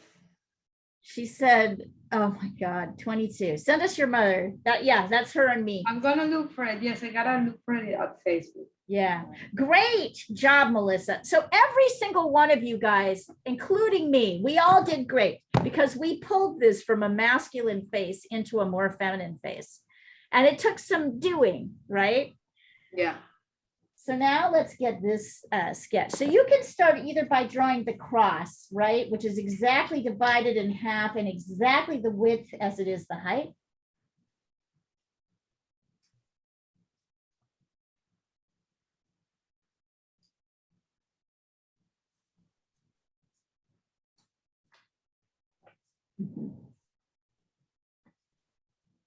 she said, oh my God, 22. Send us your mother. That's her and me. I'm gonna look for it. Yes, I gotta look for it at Facebook. Yeah. Great job, Melissa. So every single one of you guys, including me, we all did great because we pulled this from a masculine face into a more feminine face. And it took some doing, right? Yeah. So now let's get this sketch. So you can start either by drawing the cross, right? Which is exactly divided in half and exactly the width as it is the height.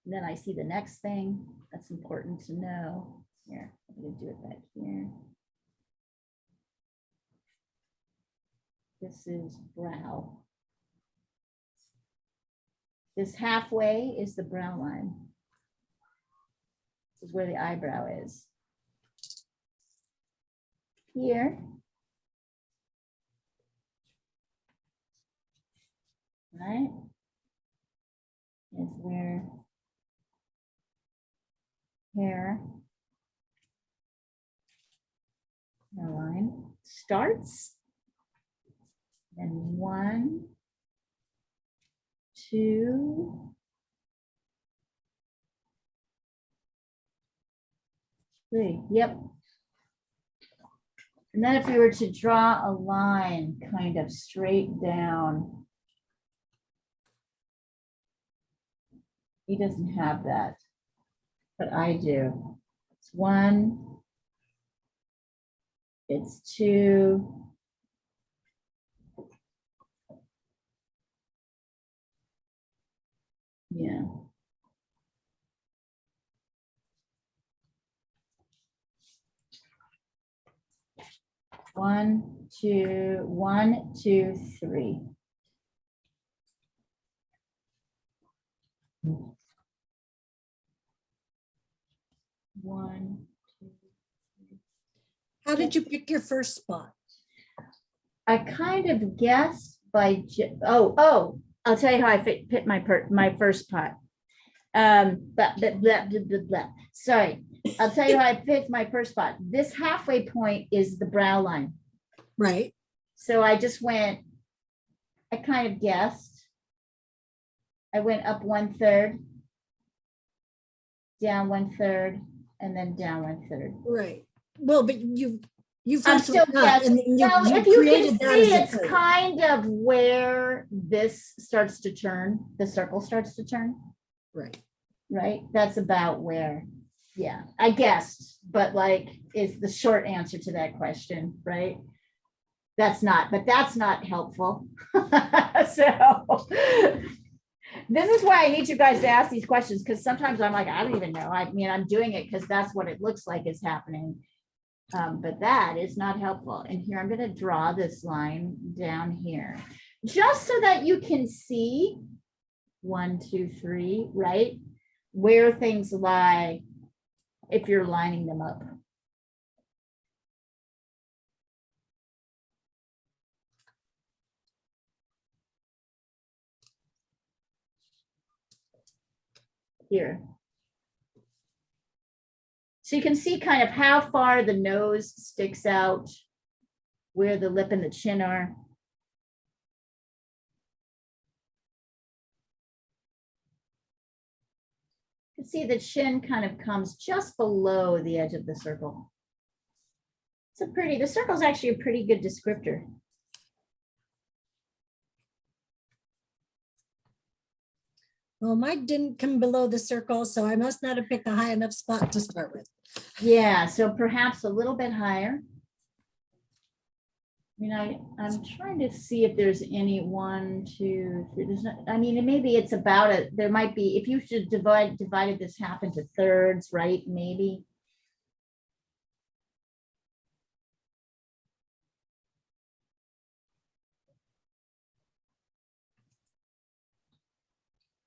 Then I see the next thing that's important to know. Here, I'm going to do it back here. This is brow. This halfway is the brow line. This is where the eyebrow is. Here. Right? Is where hair line starts. And 1, 2, 3. Yep. And then if we were to draw a line kind of straight down, he doesn't have that, but I do. It's 1, it's 2, yeah. One, two, 3. One, 2, 3. How did you pick your first spot? I kind of guessed by, I'll tell you how I picked my first pot. Blah, blah, blah, blah, blah, blah. Sorry, I'll tell you how I picked my first spot. This halfway point is the brow line. Right. So I kind of guessed. I went up 1/3, down 1/3, and then down 1/3. Right. Well, but you I'm first still went up and guessing. you Well, if you can created that see, as a it's curve. kind of where this starts to turn. The circle starts to turn, Right. right? That's about where. Yeah, I guessed, but like, is the short answer to that question, right? That's not helpful. So this is why I need you guys to ask these questions, because sometimes I'm like, I don't even know. I mean, I'm doing it because that's what it looks like is happening. But that is not helpful. And here, I'm going to draw this line down here, just so that you can see 1, 2, 3, right? Where things lie if you're lining them up. Here. So you can see kind of how far the nose sticks out, where the lip and the chin are. You can see the chin kind of comes just below the edge of the circle. The circle is actually a pretty good descriptor. Well, mine didn't come below the circle, so I must not have picked a high enough spot to start with. Yeah, so perhaps a little bit higher. I mean, I'm trying to see if there's any 1, 2, 3. There's not, I mean, maybe it's about it. There might be, if you should divided this half into thirds, right? Maybe.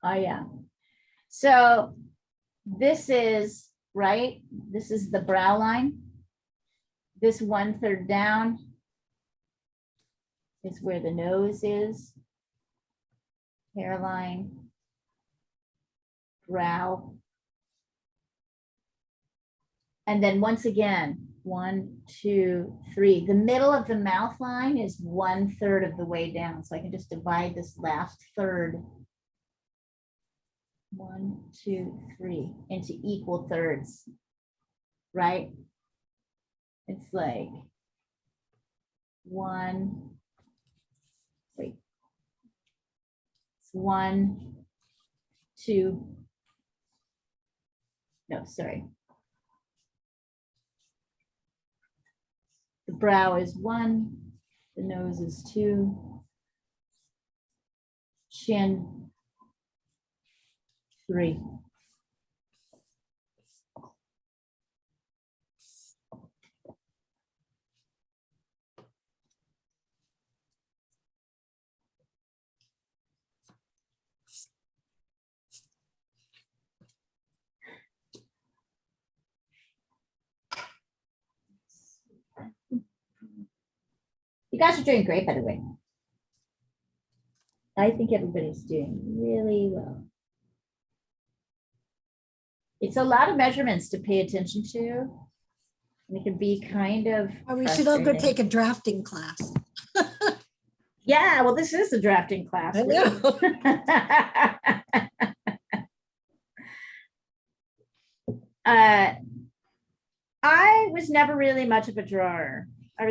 Oh, yeah. So this is, right? This is the brow line. This 1/3 down is where the nose is. Hairline, brow. And then once again, 1, 2, 3. The middle of the mouth line is 1/3 of the way down. So I can just divide this last third, 1, 2, 3, into equal thirds, right? It's like 1, wait, it's 1, 2, no, sorry. The brow is 1, the nose is 2, chin 3. You guys are doing great, by the way. I think everybody's doing really well. It's a lot of measurements to pay attention to. And it can be kind of We should all go frustrating. take a drafting class. Yeah, well, this is a drafting class. I know. I was never really much of a drawer. I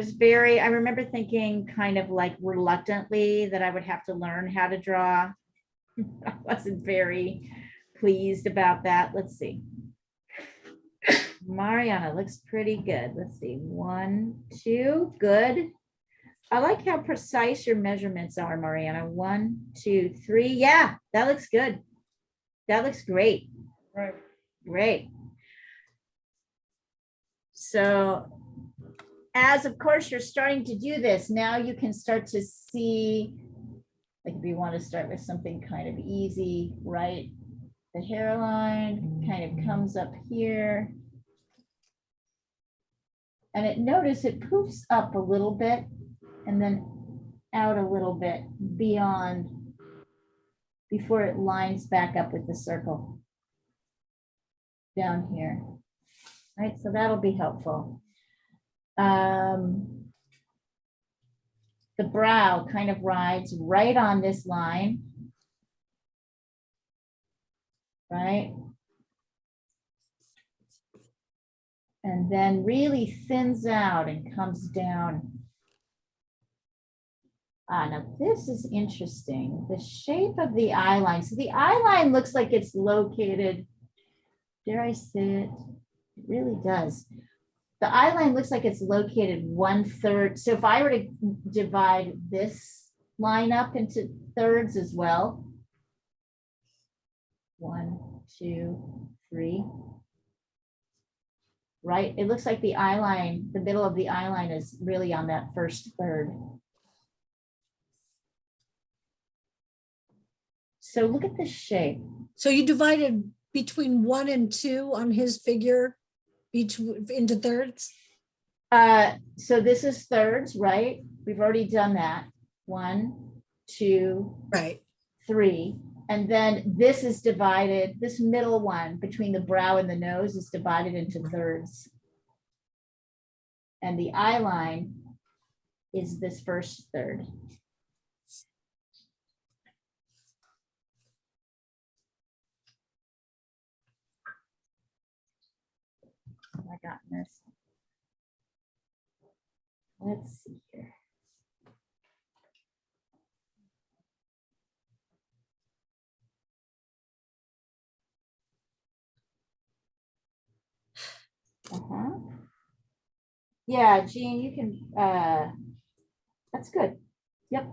remember thinking kind of like reluctantly that I would have to learn how to draw. I wasn't very pleased about that. Let's see. Mariana looks pretty good. Let's see. 1, 2, good. I like how precise your measurements are, Mariana. 1, 2, 3. Yeah, that looks good. That looks great. Right. Great. So as of course you're starting to do this, now you can start to see, like if you want to start with something kind of easy, right? The hairline kind of comes up here. And notice it poofs up a little bit and then out a little bit beyond before it lines back up with the circle down here. Right, so that'll be helpful. The brow kind of rides right on this line, right? And then really thins out and comes down. Now this is interesting. The shape of the eye line. So the eye line looks like it's located, dare I say it? It really does. The eye line looks like it's located 1/3. So if I were to divide this line up into thirds as well. 1, 2, 3. Right? It looks like the eye line, the middle of the eye line is really on that first third. So look at this shape. So you divided between 1 and 2 on his figure into thirds? So this is thirds, right? We've already done that. 1, 2, Right. 3. And then this is divided, this middle one between the brow and the nose is divided into thirds. And the eye line is this first third. Oh, I got this. Let's see here. Yeah, Jean, you can, that's good. Yep.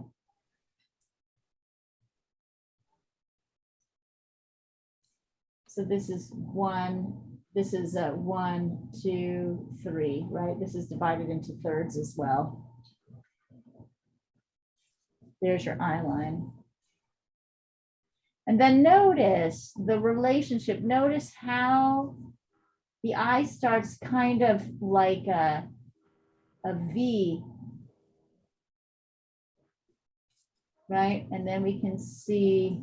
So this is 1, this is 1, 2, 3, right? This is divided into thirds as well. There's your eye line. And then notice the relationship. Notice how the eye starts kind of like a V, right? And then we can see,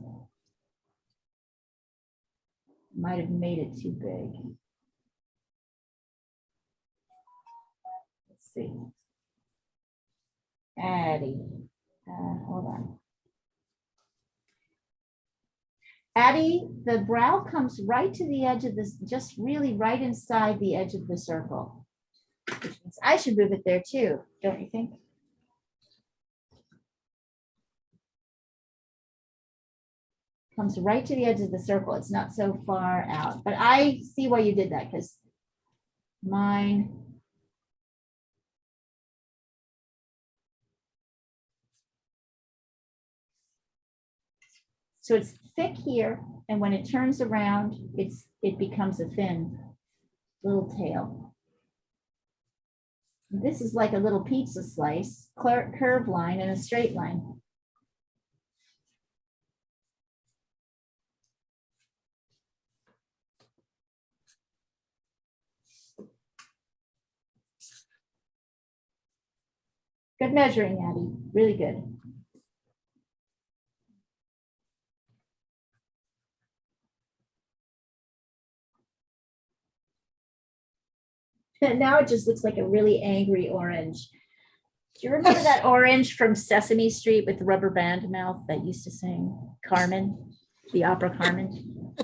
might have made it too big. Let's see. Addie, hold on. Addie, the brow comes right to the edge of this, just really right inside the edge of the circle. Which means I should move it there too, don't you think? Comes right to the edge of the circle. It's not so far out, but I see why you did that because mine. So it's thick here, and when it turns around, it becomes a thin little tail. This is like a little pizza slice, curved line and a straight line. Good measuring, Addie, really good. And now it just looks like a really angry orange. Do you remember that orange from Sesame Street with the rubber band mouth that used to sing Carmen, the opera Carmen?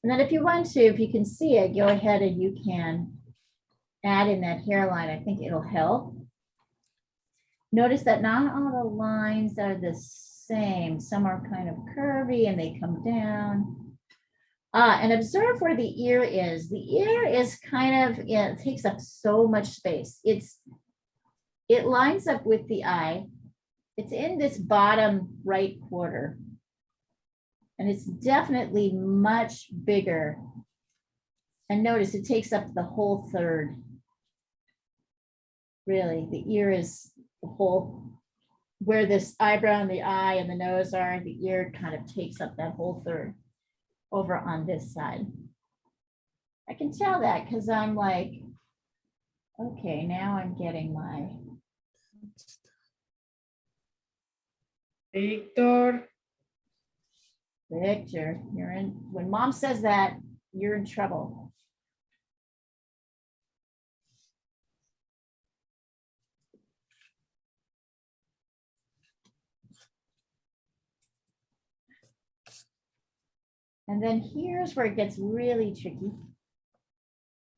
And then if you want to, if you can see it, go ahead and you can add in that hairline. I think it'll help. Notice that not all the lines are the same. Some are kind of curvy and they come down. And observe where the ear is. The ear is kind of, it takes up so much space. It lines up with the eye. It's in this bottom right quarter. And it's definitely much bigger. And notice it takes up the whole third. Really, the ear is the whole, where this eyebrow and the eye and the nose are, the ear kind of takes up that whole third over on this side. I can tell that because I'm like, okay, now I'm getting my. Victor. Victor, you're in, when mom says that, you're in trouble. And then here's where it gets really tricky,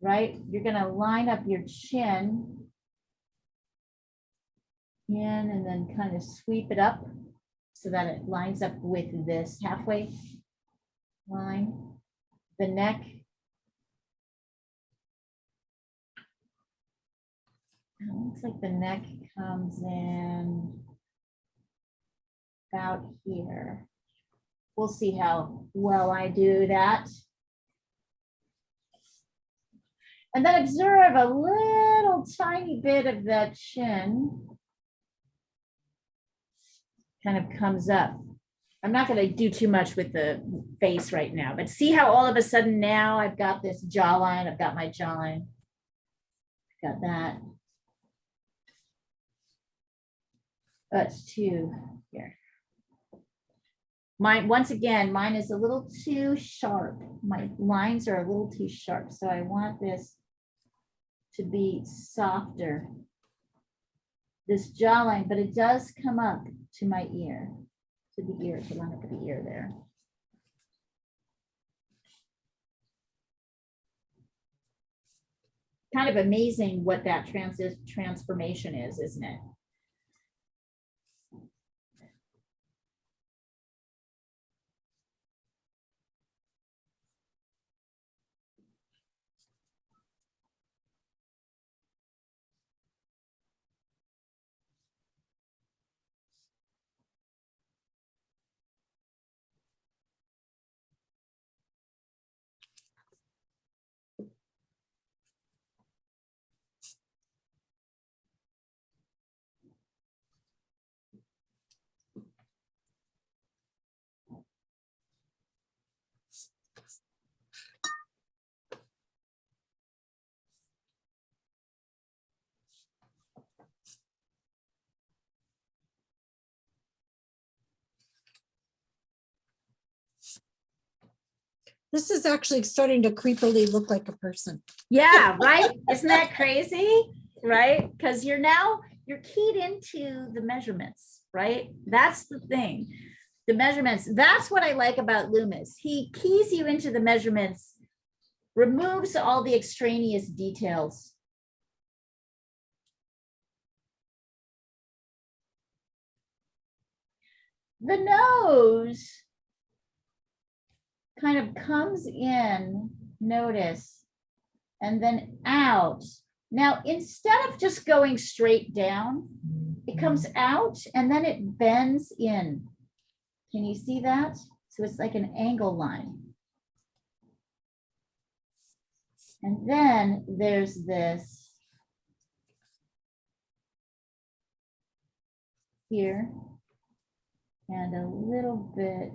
right? You're gonna line up your chin in and then kind of sweep it up so that it lines up with this halfway line. The neck. It looks like the neck comes in about here. We'll see how well I do that. And then observe a little tiny bit of that chin kind of comes up. I'm not going to do too much with the face right now, but see how all of a sudden now I've got this jawline. I've got my jawline. Got that. That's two here. Mine, once again, mine is a little too sharp. My lines are a little too sharp. So I want this to be softer. This jawline, but it does come up to my ear, to the ear, to line up with the ear there. Kind of amazing what that transformation is, isn't it? This is actually starting to creepily look like a person. Yeah, right? Isn't that crazy? Right? Because you're keyed into the measurements, right? That's the thing. The measurements, that's what I like about Loomis. He keys you into the measurements, removes all the extraneous details. The nose kind of comes in, notice, and then out. Now, instead of just going straight down, it comes out and then it bends in. Can you see that? So it's like an angle line. And then there's this here and a little bit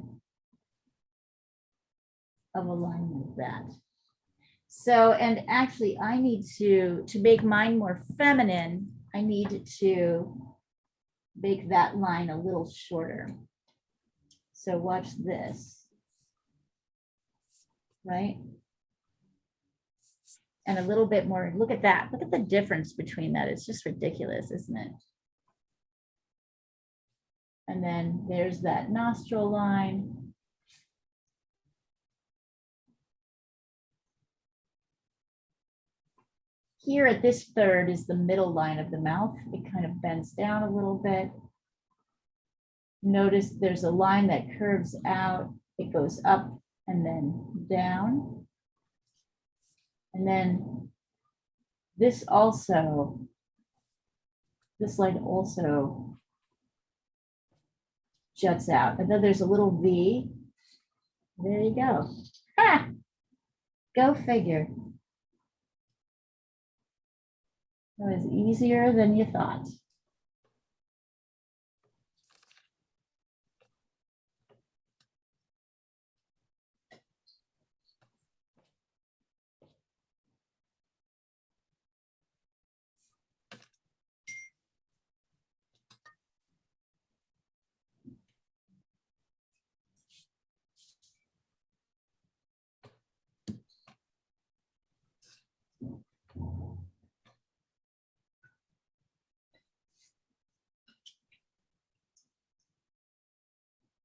of alignment with that. So, and actually I need to make mine more feminine, I need to make that line a little shorter. So watch this, right? And a little bit more, look at that. Look at the difference between that. It's just ridiculous, isn't it? And then there's that nostril line. Here at this third is the middle line of the mouth. It kind of bends down a little bit. Notice there's a line that curves out. It goes up and then down. And then this also, this line also juts out. And then there's a little V. There you go. Ah, go figure. It was easier than you thought.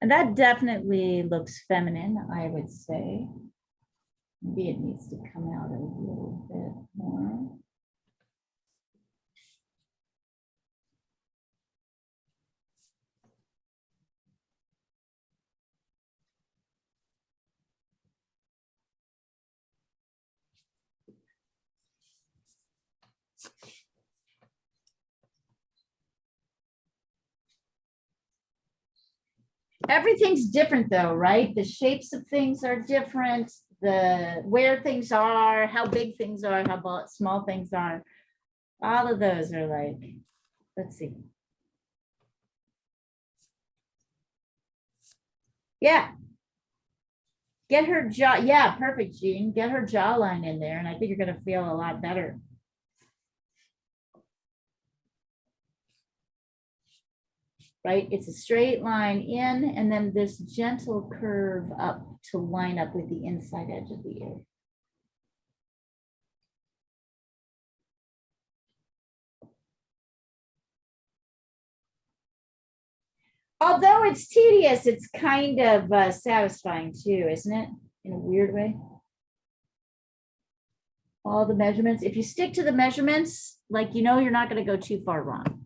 And that definitely looks feminine, I would say. Maybe it needs to come out a little bit more. Everything's different though, right? The shapes of things are different, the where things are, how big things are, how small things are. All of those are like, let's see. Yeah. Get her jaw, yeah, perfect, Jean. Get her jawline in there, and I think you're gonna feel a lot better. Right? It's a straight line in, and then this gentle curve up to line up with the inside edge of the ear. Although it's tedious, it's kind of satisfying too, isn't it? In a weird way. All the measurements, if you stick to the measurements, like, you know, you're not going to go too far wrong.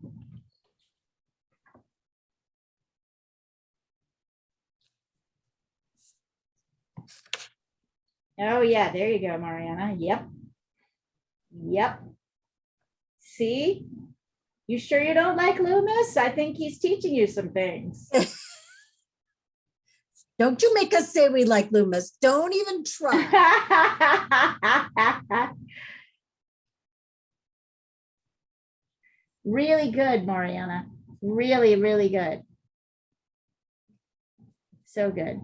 Oh yeah, there you go, Mariana. Yep. Yep. See? You sure you don't like Loomis? I think he's teaching you some things. Don't you make us say we like Loomis. Don't even try. Really good, Mariana. Really, really good. So good.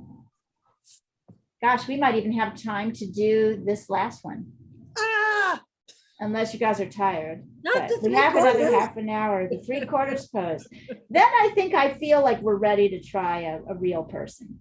Gosh, we might even have time to do this last one. Ah, Unless you guys are tired. not the But we have another 3/4. half an hour, the 3/4 pose. Then I think I feel like we're ready to try a real person.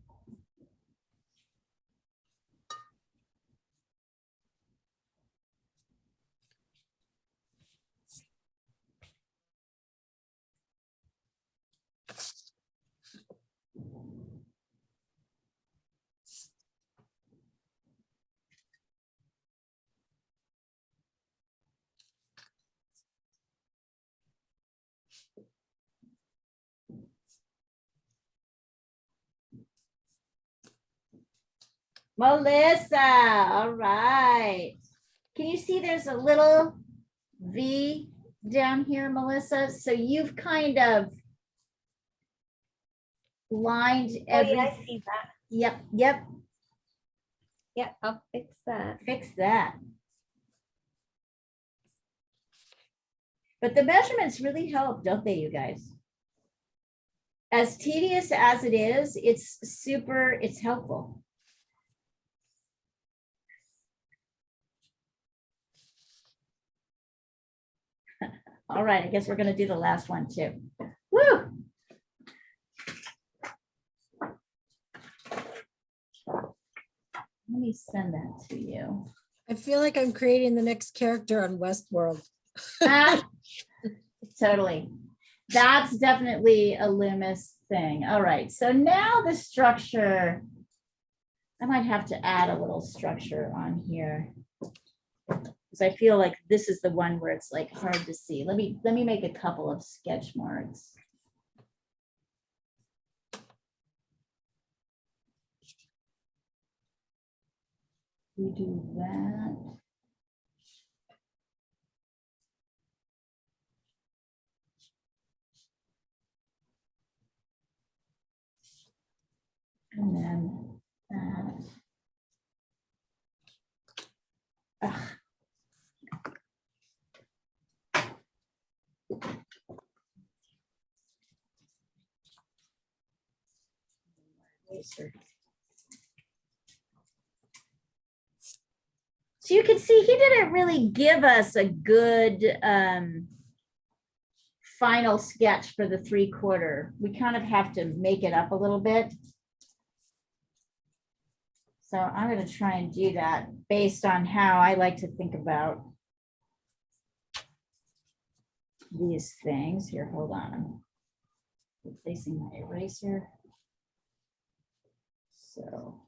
Melissa, all right. Can you see there's a little V down here, Melissa? So you've kind of lined Oh, every. yeah, I see that. Yep, yep, Yeah, I'll fix that. fix that. But the measurements really help, don't they, you guys? As tedious as it is, it's helpful. All right, I guess we're gonna do the last one too. Woo! Let me send that to you. I feel like I'm creating the next character on Westworld. Ah, totally. That's definitely a Loomis thing. All right, so now the structure, I might have to add a little structure on here. Because I feel like this is the one where it's like hard to see. Let me make a couple of sketch marks. We do that. And then that. Ugh. Eraser. So you can see he didn't really give us a good final sketch for the 3/4. We kind of have to make it up a little bit. So I'm going to try and do that based on how I like to think about these things. Here, hold on. I'm replacing my eraser. So.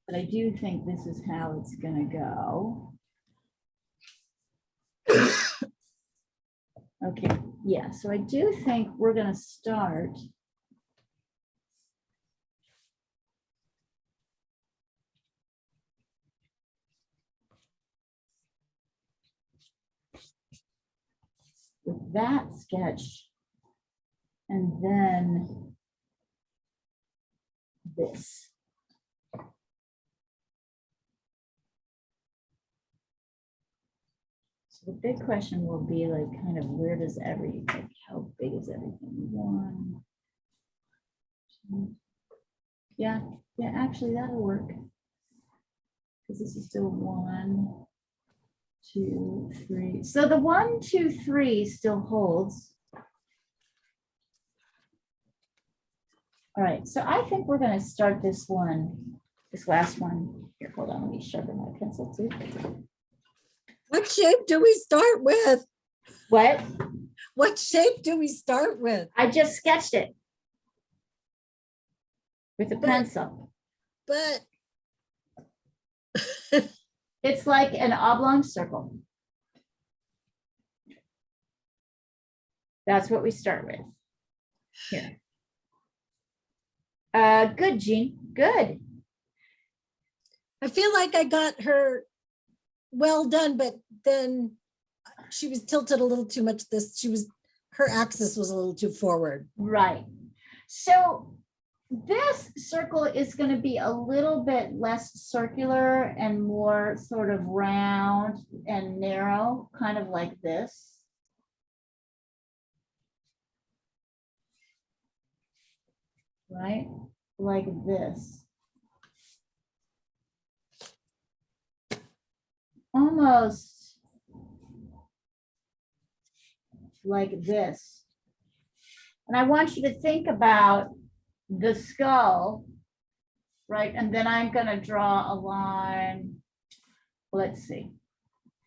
But I do think this is how it's going to go. Okay, yeah, so I do think we're going to start. with that sketch. And then this. So the big question will be like, kind of where does like how big is everything? One, two. Yeah, actually that'll work. Because this is still 1, 2, 3. So the 1, 2, 3 still holds. All right, so I think we're going to start this last one. Here, hold on, let me sharpen my pencil too. What shape do we start with? What? What shape do we start with? I just sketched it with a But- pencil. But It's like an oblong circle. That's what we start with. Here. Good, Jean. Good. I feel like I got her well done, but then she was tilted a little too much. Her axis was a little too forward. Right. So this circle is going to be a little bit less circular and more sort of round and narrow, kind of like this. Right? Like this. Almost like this. And I want you to think about the skull, right? And then I'm going to draw a line. Let's see.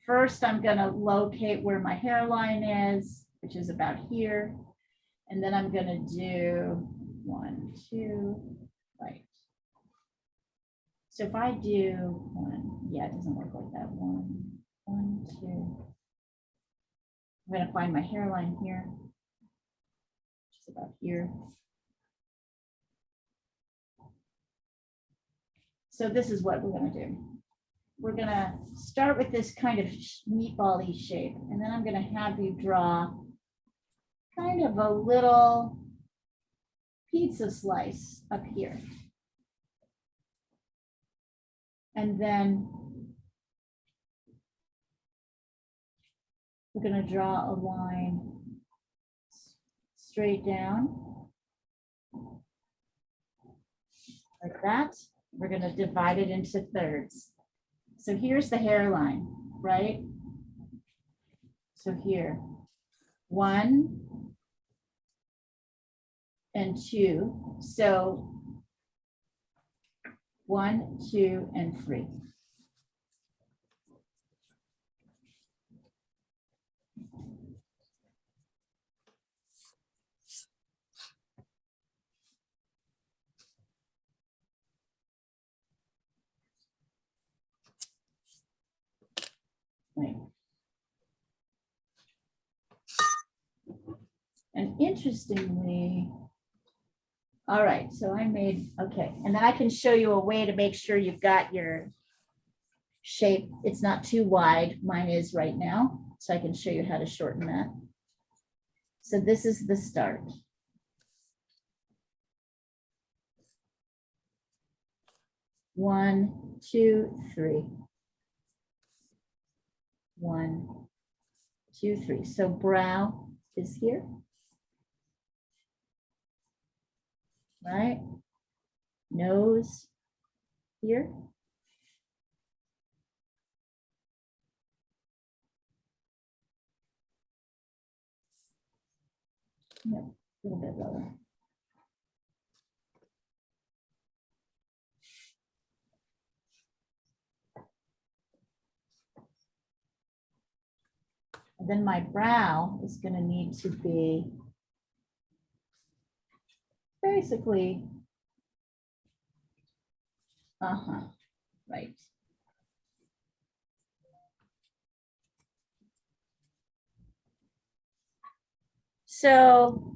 First, I'm going to locate where my hairline is, which is about here. And then I'm going to do 1, 2, right. So if I do 1, yeah, it doesn't work like that. 1, 1, 2. I'm going to find my hairline here, which is about here. So this is what we're going to do. We're going to start with this kind of meatball-y shape, and then I'm going to have you draw kind of a little pizza slice up here. And then we're going to draw a line straight down like that. We're going to divide it into thirds. So here's the hairline, right? So here, 1 and 2. So 1, 2, and 3. Right. And interestingly, all right, so I made, okay, and then I can show you a way to make sure you've got your shape. It's not too wide. Mine is right now, so I can show you how to shorten that. So this is the start. One, two, three. 1, 2, 3. So brow is here. Right? Nose here. Yep, a little bit lower. And then my brow is going to need to be basically, right. So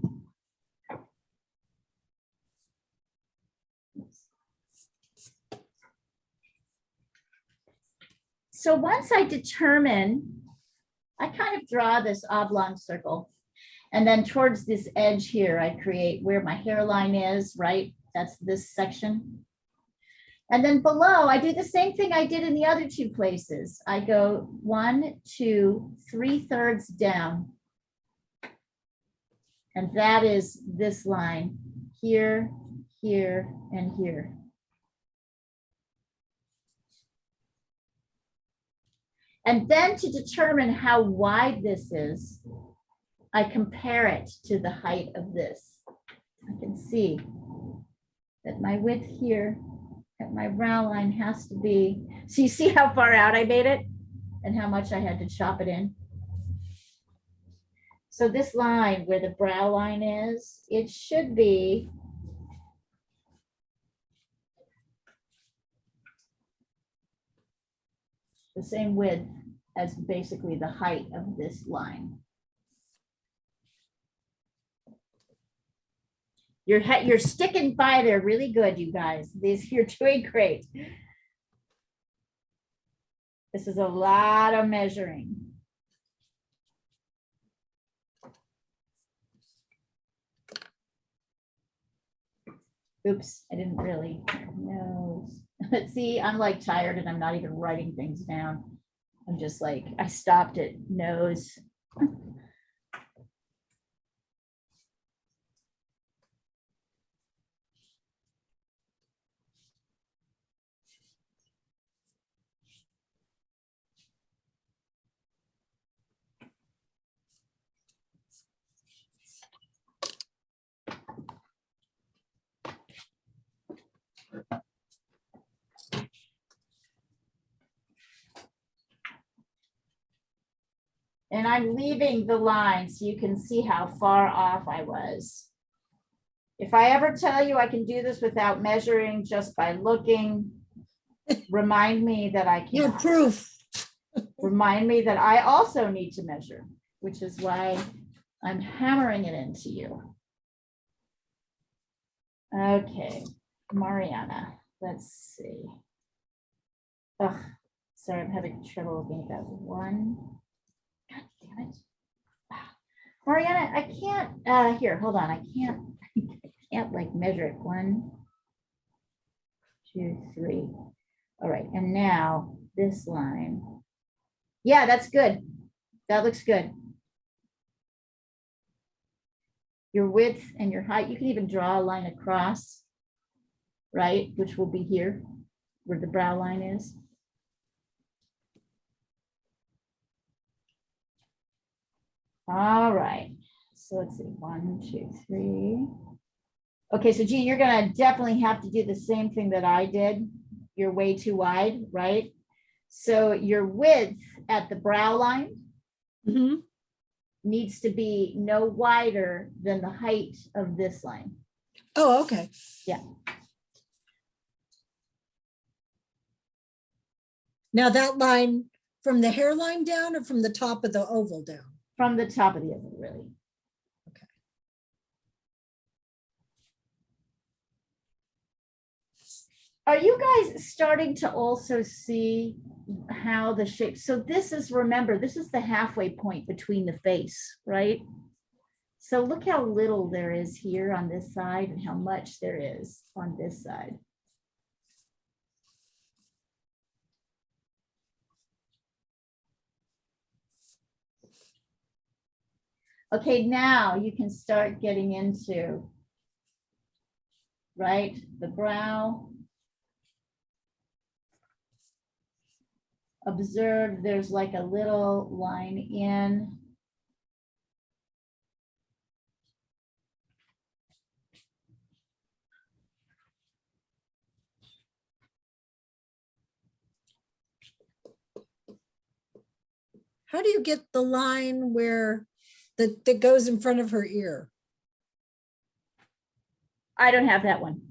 once I determine I kind of draw this oblong circle. And then towards this edge here, I create where my hairline is, right? That's this section. And then below, I do the same thing I did in the other two places. I go 1, 2, 3/3 down. And that is this line here, here, and here. And then to determine how wide this is, I compare it to the height of this. I can see that my width here at my brow line has to be, so you see how far out I made it and how much I had to chop it in. So this line where the brow line is, it should be the same width as basically the height of this line. You're sticking by there really good, you guys. You're doing great. This is a lot of measuring. Oops, I didn't really know. See, I'm like tired and I'm not even writing things down. I'm just like, I stopped at nose. And I'm leaving the line so you can see how far off I was. If I ever tell you I can do this without measuring just by looking, remind me that I Your can. proof. Remind me that I also need to measure, which is why I'm hammering it into you. Okay, Mariana, let's see. Oh, sorry, I'm having trouble getting that one. God damn it. Mariana, I can't, here, hold on. I can't like measure it. 1, 2, 3. All right, and now this line. Yeah, that's good. That looks good. Your width and your height, you can even draw a line across, right? Which will be here, where the brow line is. All right, so let's see, 1, 2, 3. Okay, so G, you're gonna definitely have to do the same thing that I did. You're way too wide, right? So your width at the brow line Mhm. needs to be no wider than the height of this line. Oh, okay. Yeah. Now that line from the hairline down or from the top of the oval down? From the top of the oval, really. Okay. Are you guys starting to also see how the shape, so this is, remember, this is the halfway point between the face, right? So look how little there is here on this side and how much there is on this side. Okay, now you can start getting into, right, the brow. Observe there's like a little line in. How do you get the line where that goes in front of her ear? I don't have that one.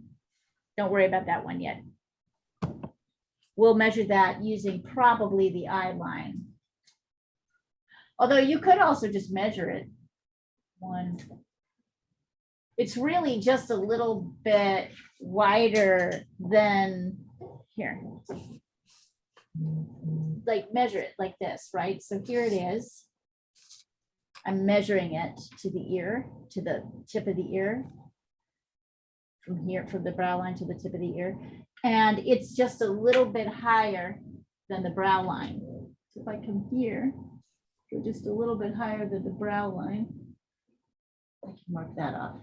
Don't worry about that one yet. We'll measure that using probably the eye line. Although you could also just measure it. 1. It's really just a little bit wider than here. Like measure it like this, right? So here it is. I'm measuring it to the ear, to the tip of the ear. From here, from the brow line to the tip of the ear. And it's just a little bit higher than the brow line. So if I come here, go just a little bit higher than the brow line, I can mark that off.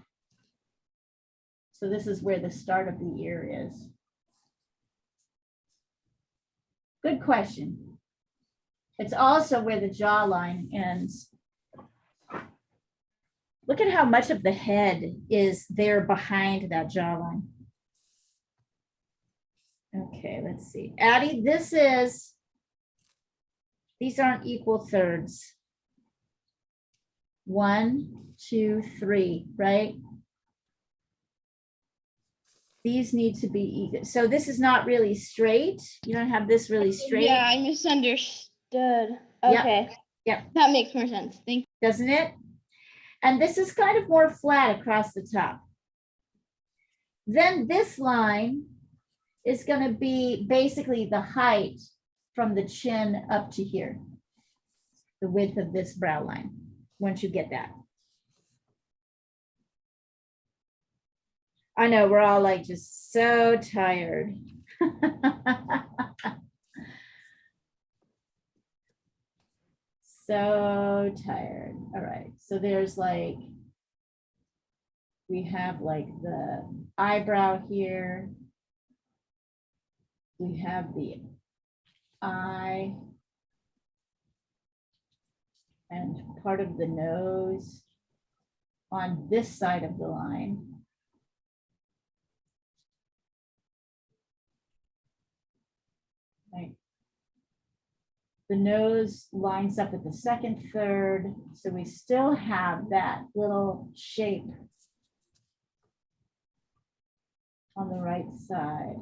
So this is where the start of the ear is. Good question. It's also where the jawline ends. Look at how much of the head is there behind that jawline. Okay, let's see. Addie, these aren't equal thirds. 1, 2, 3, right? These need to be equal. So this is not really straight. You don't have this really straight. Yeah, I misunderstood. Yep, Okay. yep. That makes more sense. Thank you. Doesn't it? And this is kind of more flat across the top. Then this line is going to be basically the height from the chin up to here, the width of this brow line, once you get that. I know we're all like just so tired. So tired. All right, so there's like, we have like the eyebrow here. We have the eye and part of the nose on this side of the line. Right. The nose lines up with the second third, so we still have that little shape on the right side.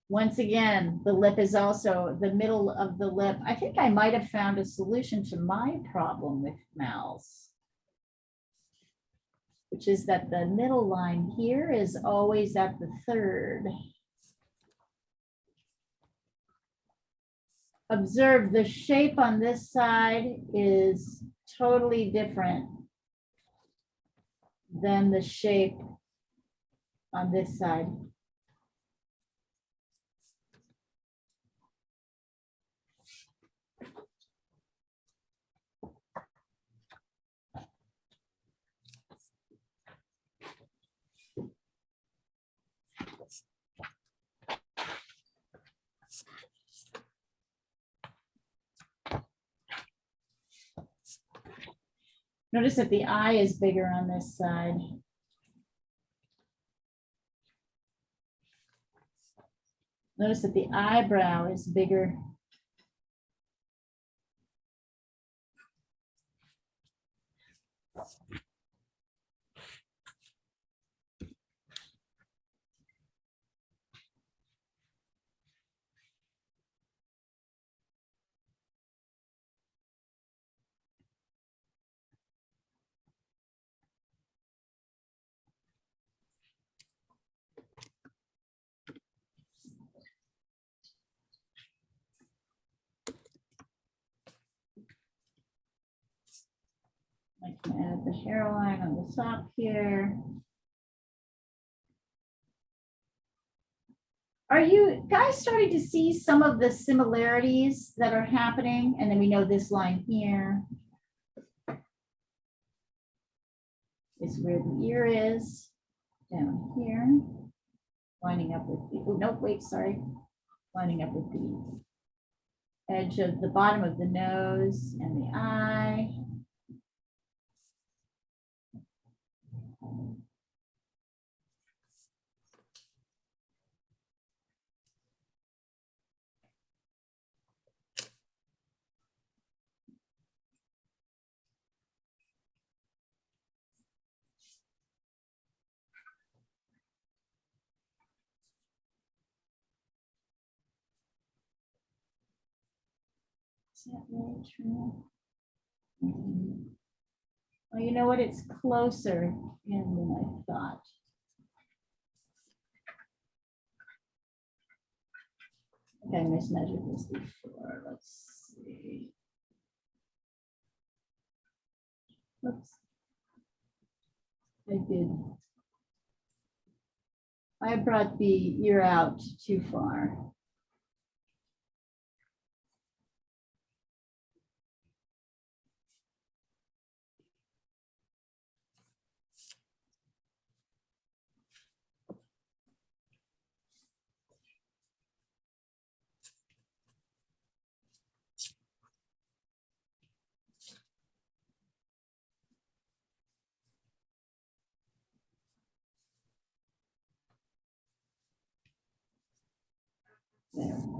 Once again, the lip is also the middle of the lip. I think I might have found a solution to my problem with mouths, which is that the middle line here is always at the third. Observe the shape on this side is totally different than the shape on this side. Notice that the eye is bigger on this side. Notice that the eyebrow is bigger. I can add the hairline on the top here. Are you guys starting to see some of the similarities that are happening? And then we know this line here is where the ear is, down here, lining up with the, oh, no, wait, sorry. Lining up with the edge of the bottom of the nose and the eye. that really true? Well, you know what? It's closer in than I thought. Okay, I mismeasured this before. Let's see. Oops. I did. I brought the year out too far. There.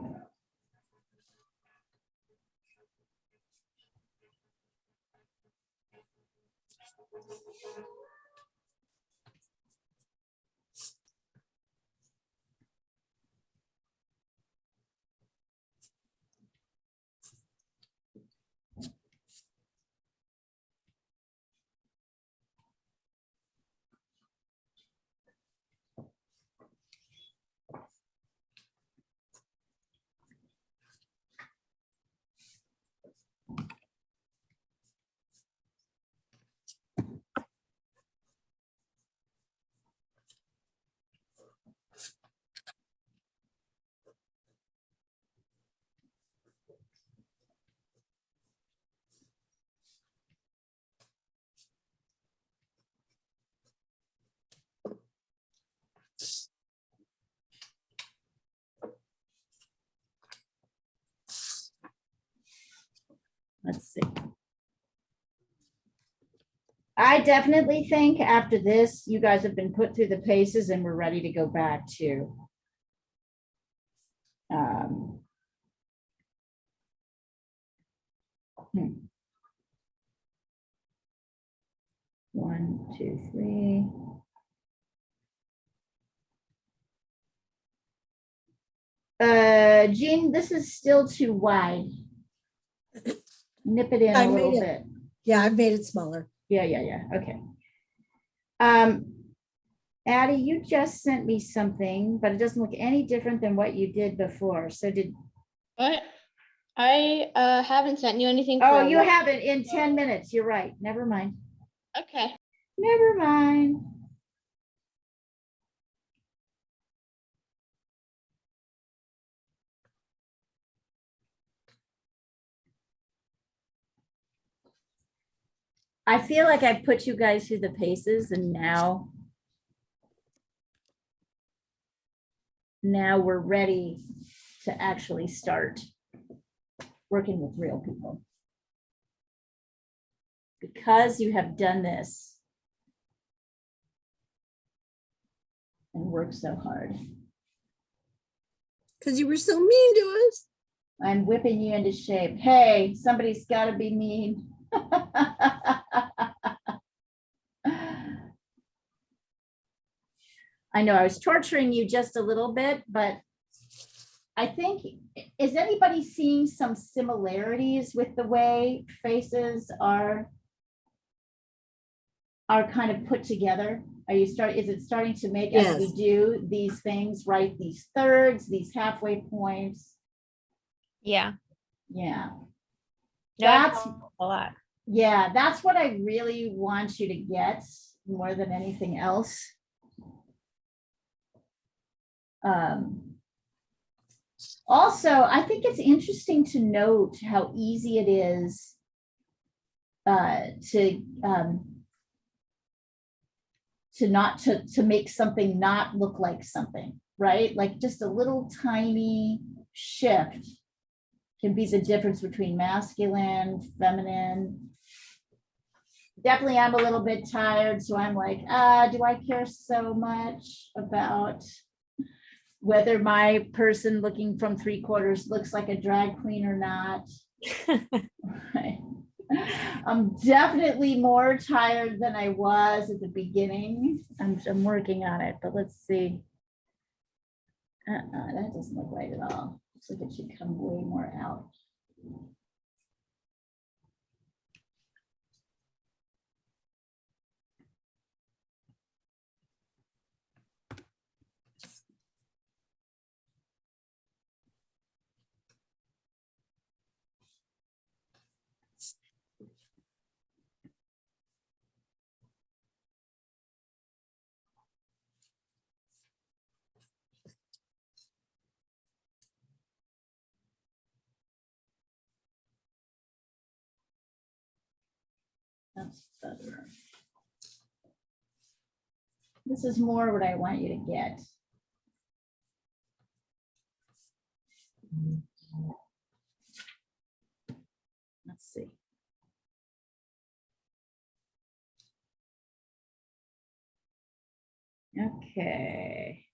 Let's see. I definitely think after this, you guys have been put through the paces and we're ready to go back to one, two, three. Jean, this is still too wide. Nip it in I a made little it. bit. Yeah, I've made it smaller. Yeah, okay. Addie, you just sent me something, but it doesn't look any different than what you did before. So did, What? I haven't sent you anything. oh, for a you while. have it in 10 minutes. You're right. Never mind. Okay. Never mind. I feel like I put you guys through the paces and now we're ready to actually start working with real people. Because you have done this and worked so hard, Because you were so mean to us. I'm whipping you into shape. Hey, somebody's got to be mean. I know I was torturing you just a little bit, but I think, is anybody seeing some similarities with the way faces are kind of put together? Is it starting to make, as we Yes. do these things, right? These thirds, these halfway points. Yeah. Yeah. Yeah, That's, a lot. yeah, that's what I really want you to get more than anything else. Also, I think it's interesting to note how easy it is to make something not look like something, right? Like just a little tiny shift can be the difference between masculine, feminine. Definitely, I'm a little bit tired, so I'm like, do I care so much about whether my person looking from 3/4 looks like a drag queen or not? Right. I'm definitely more tired than I was at the beginning. I'm working on it, but let's see. That doesn't look right at all. Looks like it should come way more out. That's better. This is more what I want you to get. Let's see. Okay.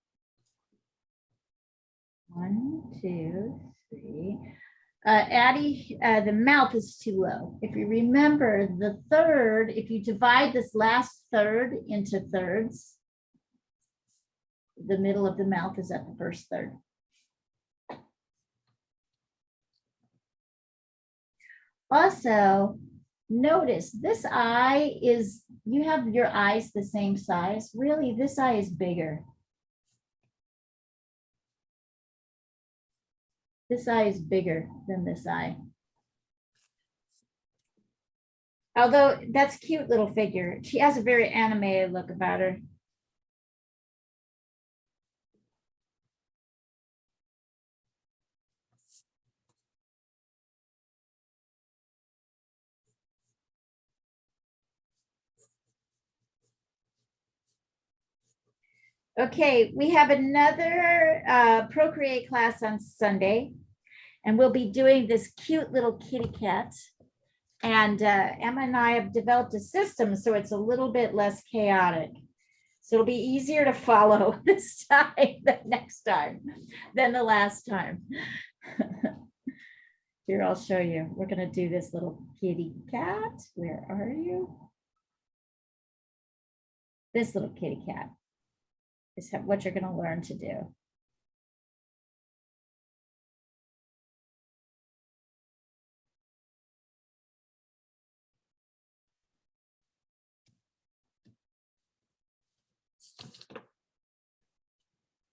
1, 2, 3. Addie, the mouth is too low. If you remember the third, if you divide this last third into thirds, the middle of the mouth is at the first third. Also, notice this eye is, you have your eyes the same size. Really, this eye is bigger. This eye is bigger than this eye. Although that's a cute little figure. She has a very animated look about her. Okay, we have another Procreate class on Sunday, and we'll be doing this cute little kitty cat. And Emma and I have developed a system so it's a little bit less chaotic. So it'll be easier to follow this time than next time than the last time. Here, I'll show you. We're going to do this little kitty cat. Where are you? This little kitty cat is what you're going to learn to do.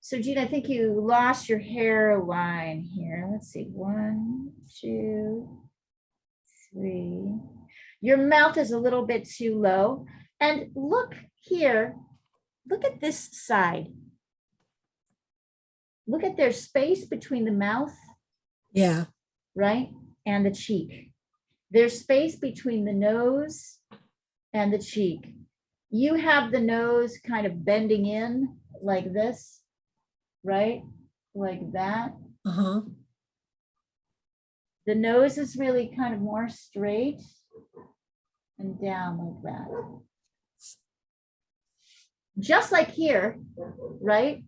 So Jean, I think you lost your hairline here. Let's see, 1, 2, 3. Your mouth is a little bit too low. And look here, look at this side. Look at their space between the mouth, Yeah. right? And the cheek. There's space between the nose and the cheek. You have the nose kind of bending in like this, right? Like that. Uh-huh. The nose is really kind of more straight and down like that. Just like here, right?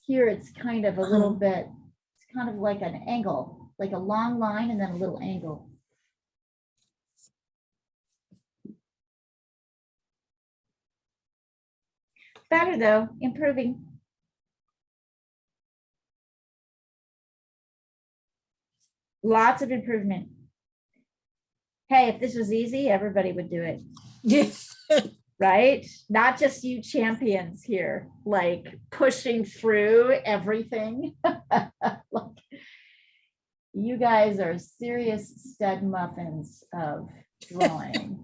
Here it's kind of a little bit, it's kind of like an angle, like a long line and then a little angle. Better though, improving. Lots of improvement. Hey, if this was easy, everybody would do it, Yeah. right? Not just you champions here, like pushing through everything. Like, you guys are serious stud muffins of drawing.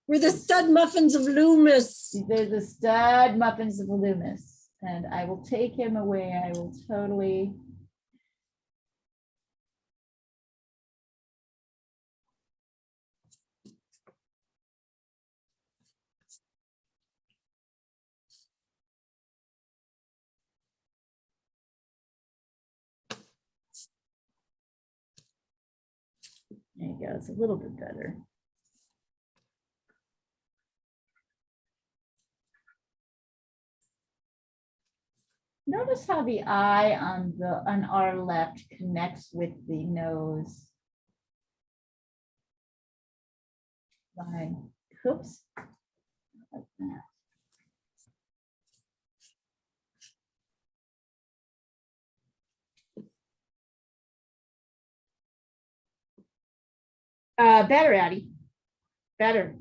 We're the stud muffins of Loomis. They're the stud muffins of Loomis, and I will take him away. I will totally. There you go. It's a little bit better. Notice how the eye on our left connects with the nose. Fine. Oops. Like that. Better, Addie. Better.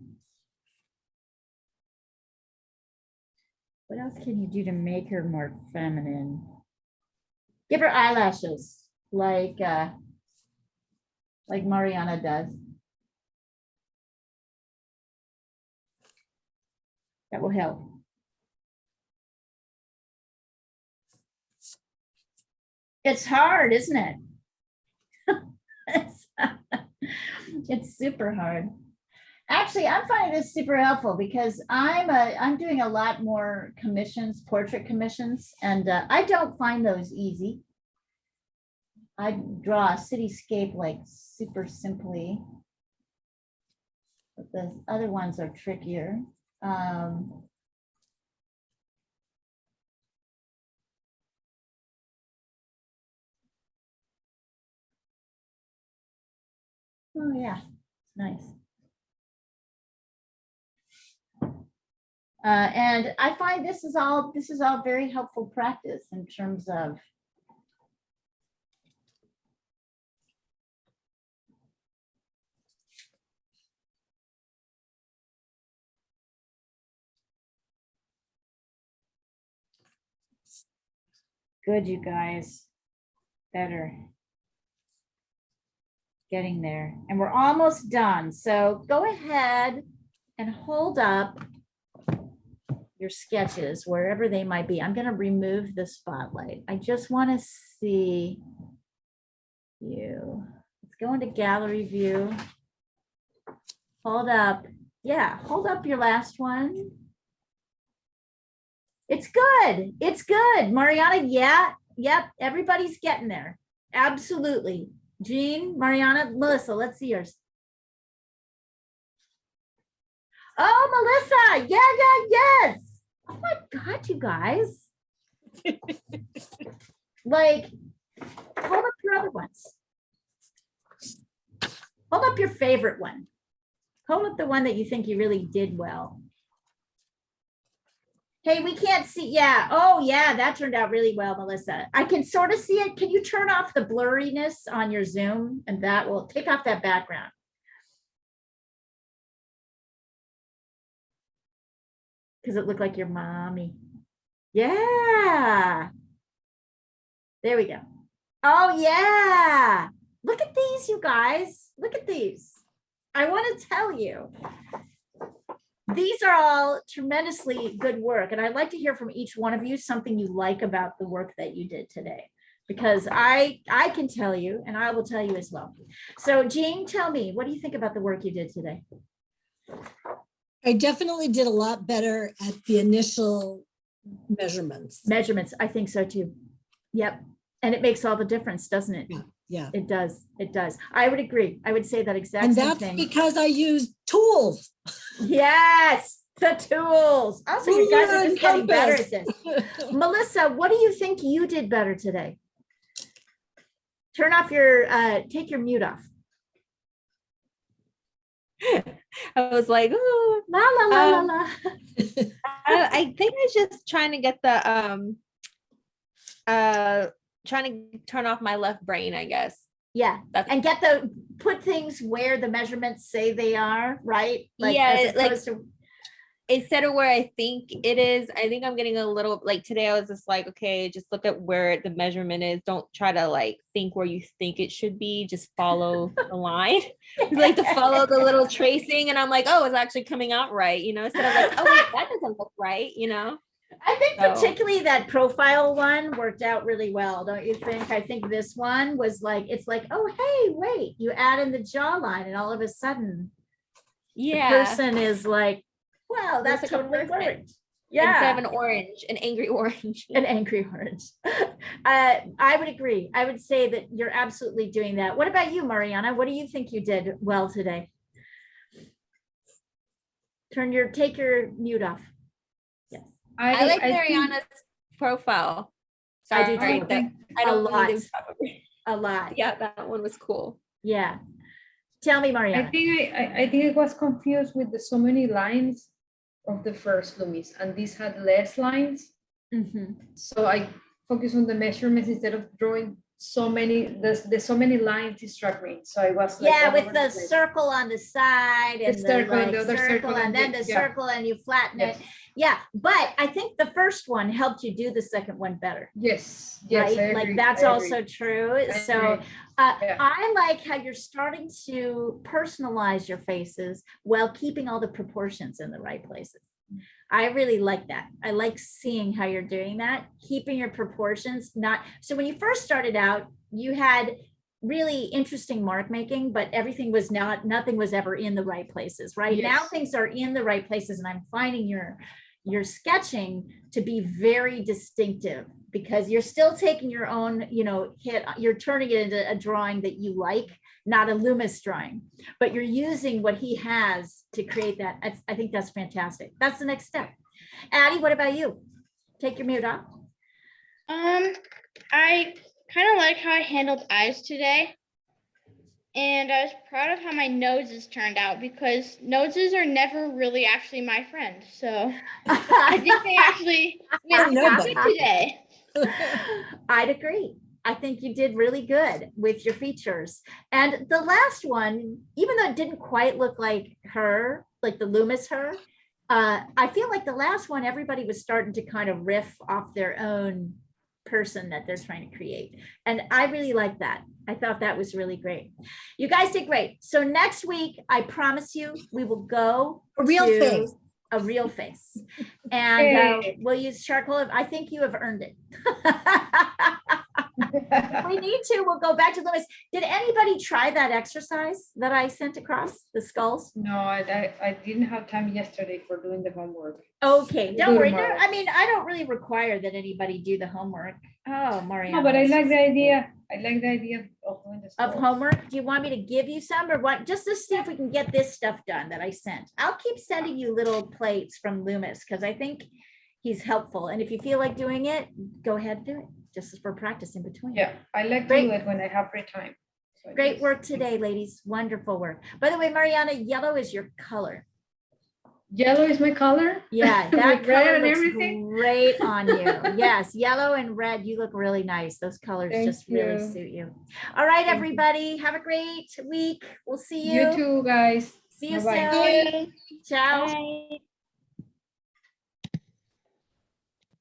What else can you do to make her more feminine? Give her eyelashes like Mariana does. That will help. It's hard, isn't it? It's super hard. Actually, I'm finding this super helpful because I'm doing a lot more commissions, portrait commissions, and I don't find those easy. I draw a cityscape like super simply, but the other ones are trickier. Oh yeah, it's nice. And I find this is all very helpful practice in terms of good, you guys. Better. Getting there. And we're almost done. So go ahead and hold up your sketches wherever they might be. I'm going to remove the spotlight. I just want to see you. Let's go into gallery view. Hold up. Yeah, hold up your last one. It's good. It's good. Mariana, yeah. Yep. Everybody's getting there. Absolutely. Jean, Mariana, Melissa, let's see yours. Oh, Melissa. Yes. Oh my God, you guys. Like, hold up your other ones. Hold up your favorite one. Hold up the one that you think you really did well. Hey, we can't see. Yeah. Oh, yeah. That turned out really well, Melissa. I can sort of see it. Can you turn off the blurriness on your Zoom? And that will take off that background. Because it looked like your mommy. Yeah. There we go. Oh, yeah. Look at these, you guys. Look at these. I want to tell you. These are all tremendously good work. And I'd like to hear from each one of you something you like about the work that you did today, because I can tell you, and I will tell you as well. So Jean, tell me, what do you think about the work you did today? I definitely did a lot better at the initial measurements. Measurements, I think so too. Yep. And it makes all the difference, doesn't it? Yeah. It does. It does. I would agree. I would say that exact And same that's thing. because I used tools. Yes, the tools. Also, you guys Ruler are and just getting better at compass. this. Melissa, what do you think you did better today? Turn off your, take your mute off. I was like, oh, La, la, la, la, la. I think I was just trying to get the trying to turn off my left brain, I guess. Yeah, That's- and put things where the measurements say they are, right? Yeah, as opposed to, Instead of where I think it is, I think I'm getting a little, like today I was just like, okay, just look at where the measurement is. Don't try to like think where you think it should be. Just follow the line. You like to follow the little tracing, and I'm like, oh, it's actually coming out right, instead of like, oh wait, that doesn't look right, I think So- particularly that profile one worked out really well, don't you think? I think this one was like, it's like, oh, hey, wait, you add in the jawline and all of a sudden the person is like, wow, Looks that's like a totally person. worked. Instead Yeah, of an orange, an angry orange. an angry orange. I would agree. I would say that you're absolutely doing that. What about you, Mariana? What do you think you did well today? Take your mute off. Yes. I like think- Mariana's profile. I do Sorry, too. that- I A don't lot. really probably- A lot. Yeah, that one was cool. Yeah. Tell me, I Mariana. think I think it was confused with the so many lines of the first Loomis, and these had less lines. Mhm. So I focused on the measurements instead of drawing so many, there's so many lines distract me. So I was like, Yeah, all with over the place. circle on the side and the circle and like the other circle circle and and then the- the yeah. circle and you flatten it. Yes. Yeah, but I think the first one helped you do the second one better, Yes, right? I Like agree, that's I also agree, true. I So agree. Yeah. I like how you're starting to personalize your faces while keeping all the proportions in the right places. I really like that. I like seeing how you're doing that, keeping your proportions not. So when you first started out, you had really interesting mark making, but everything was nothing was ever in the right places, right? Now Yes. things are in the right places, and I'm finding your sketching to be very distinctive because you're still taking your own, hit, you're turning it into a drawing that you like, not a Loomis drawing, but you're using what he has to create that. I think that's fantastic. That's the next step. Addie, what about you? Take your mute off. I kind of like how I handled eyes today. And I was proud of how my noses turned out because noses are never really actually my friend. So I think they actually went nobody. good today. I'd agree. I think you did really good with your features. And the last one, even though it didn't quite look like her, like the Loomis her, I feel like the last one, everybody was starting to kind of riff off their own person that they're trying to create. And I really like that. I thought that was really great. You guys did great. So next week, I promise you, we will go A real to face. a real face. And we'll use charcoal. I think you have earned it. If we need to, we'll go back to Loomis. Did anybody try that exercise that I sent across, the skulls? No, I didn't have time yesterday for doing the homework. Okay, We'll don't do worry. tomorrow. I mean, I don't really require that anybody do the homework. Oh, Mariana. No, but I like the idea. I like the idea of doing the Of skulls. homework. Do you want me to give you some or what? Just to see if we can get this stuff done that I sent. I'll keep sending you little plates from Loomis because I think he's helpful. And if you feel like doing it, go ahead and do it just for practice in between. Yeah, I like to Great. do it when I have free time. So Great yes. work today, ladies. Wonderful work. By the way, Mariana, yellow is your color. Yellow is my color? Yeah, that With red color and looks everything? great on you. Yes, yellow and red, you look really nice. Those colors Thank just really you. suit you. All right, Thank you. everybody, have a great week. We'll see you. You too, guys. See you Bye-bye. soon. Thank you. Ciao. Bye.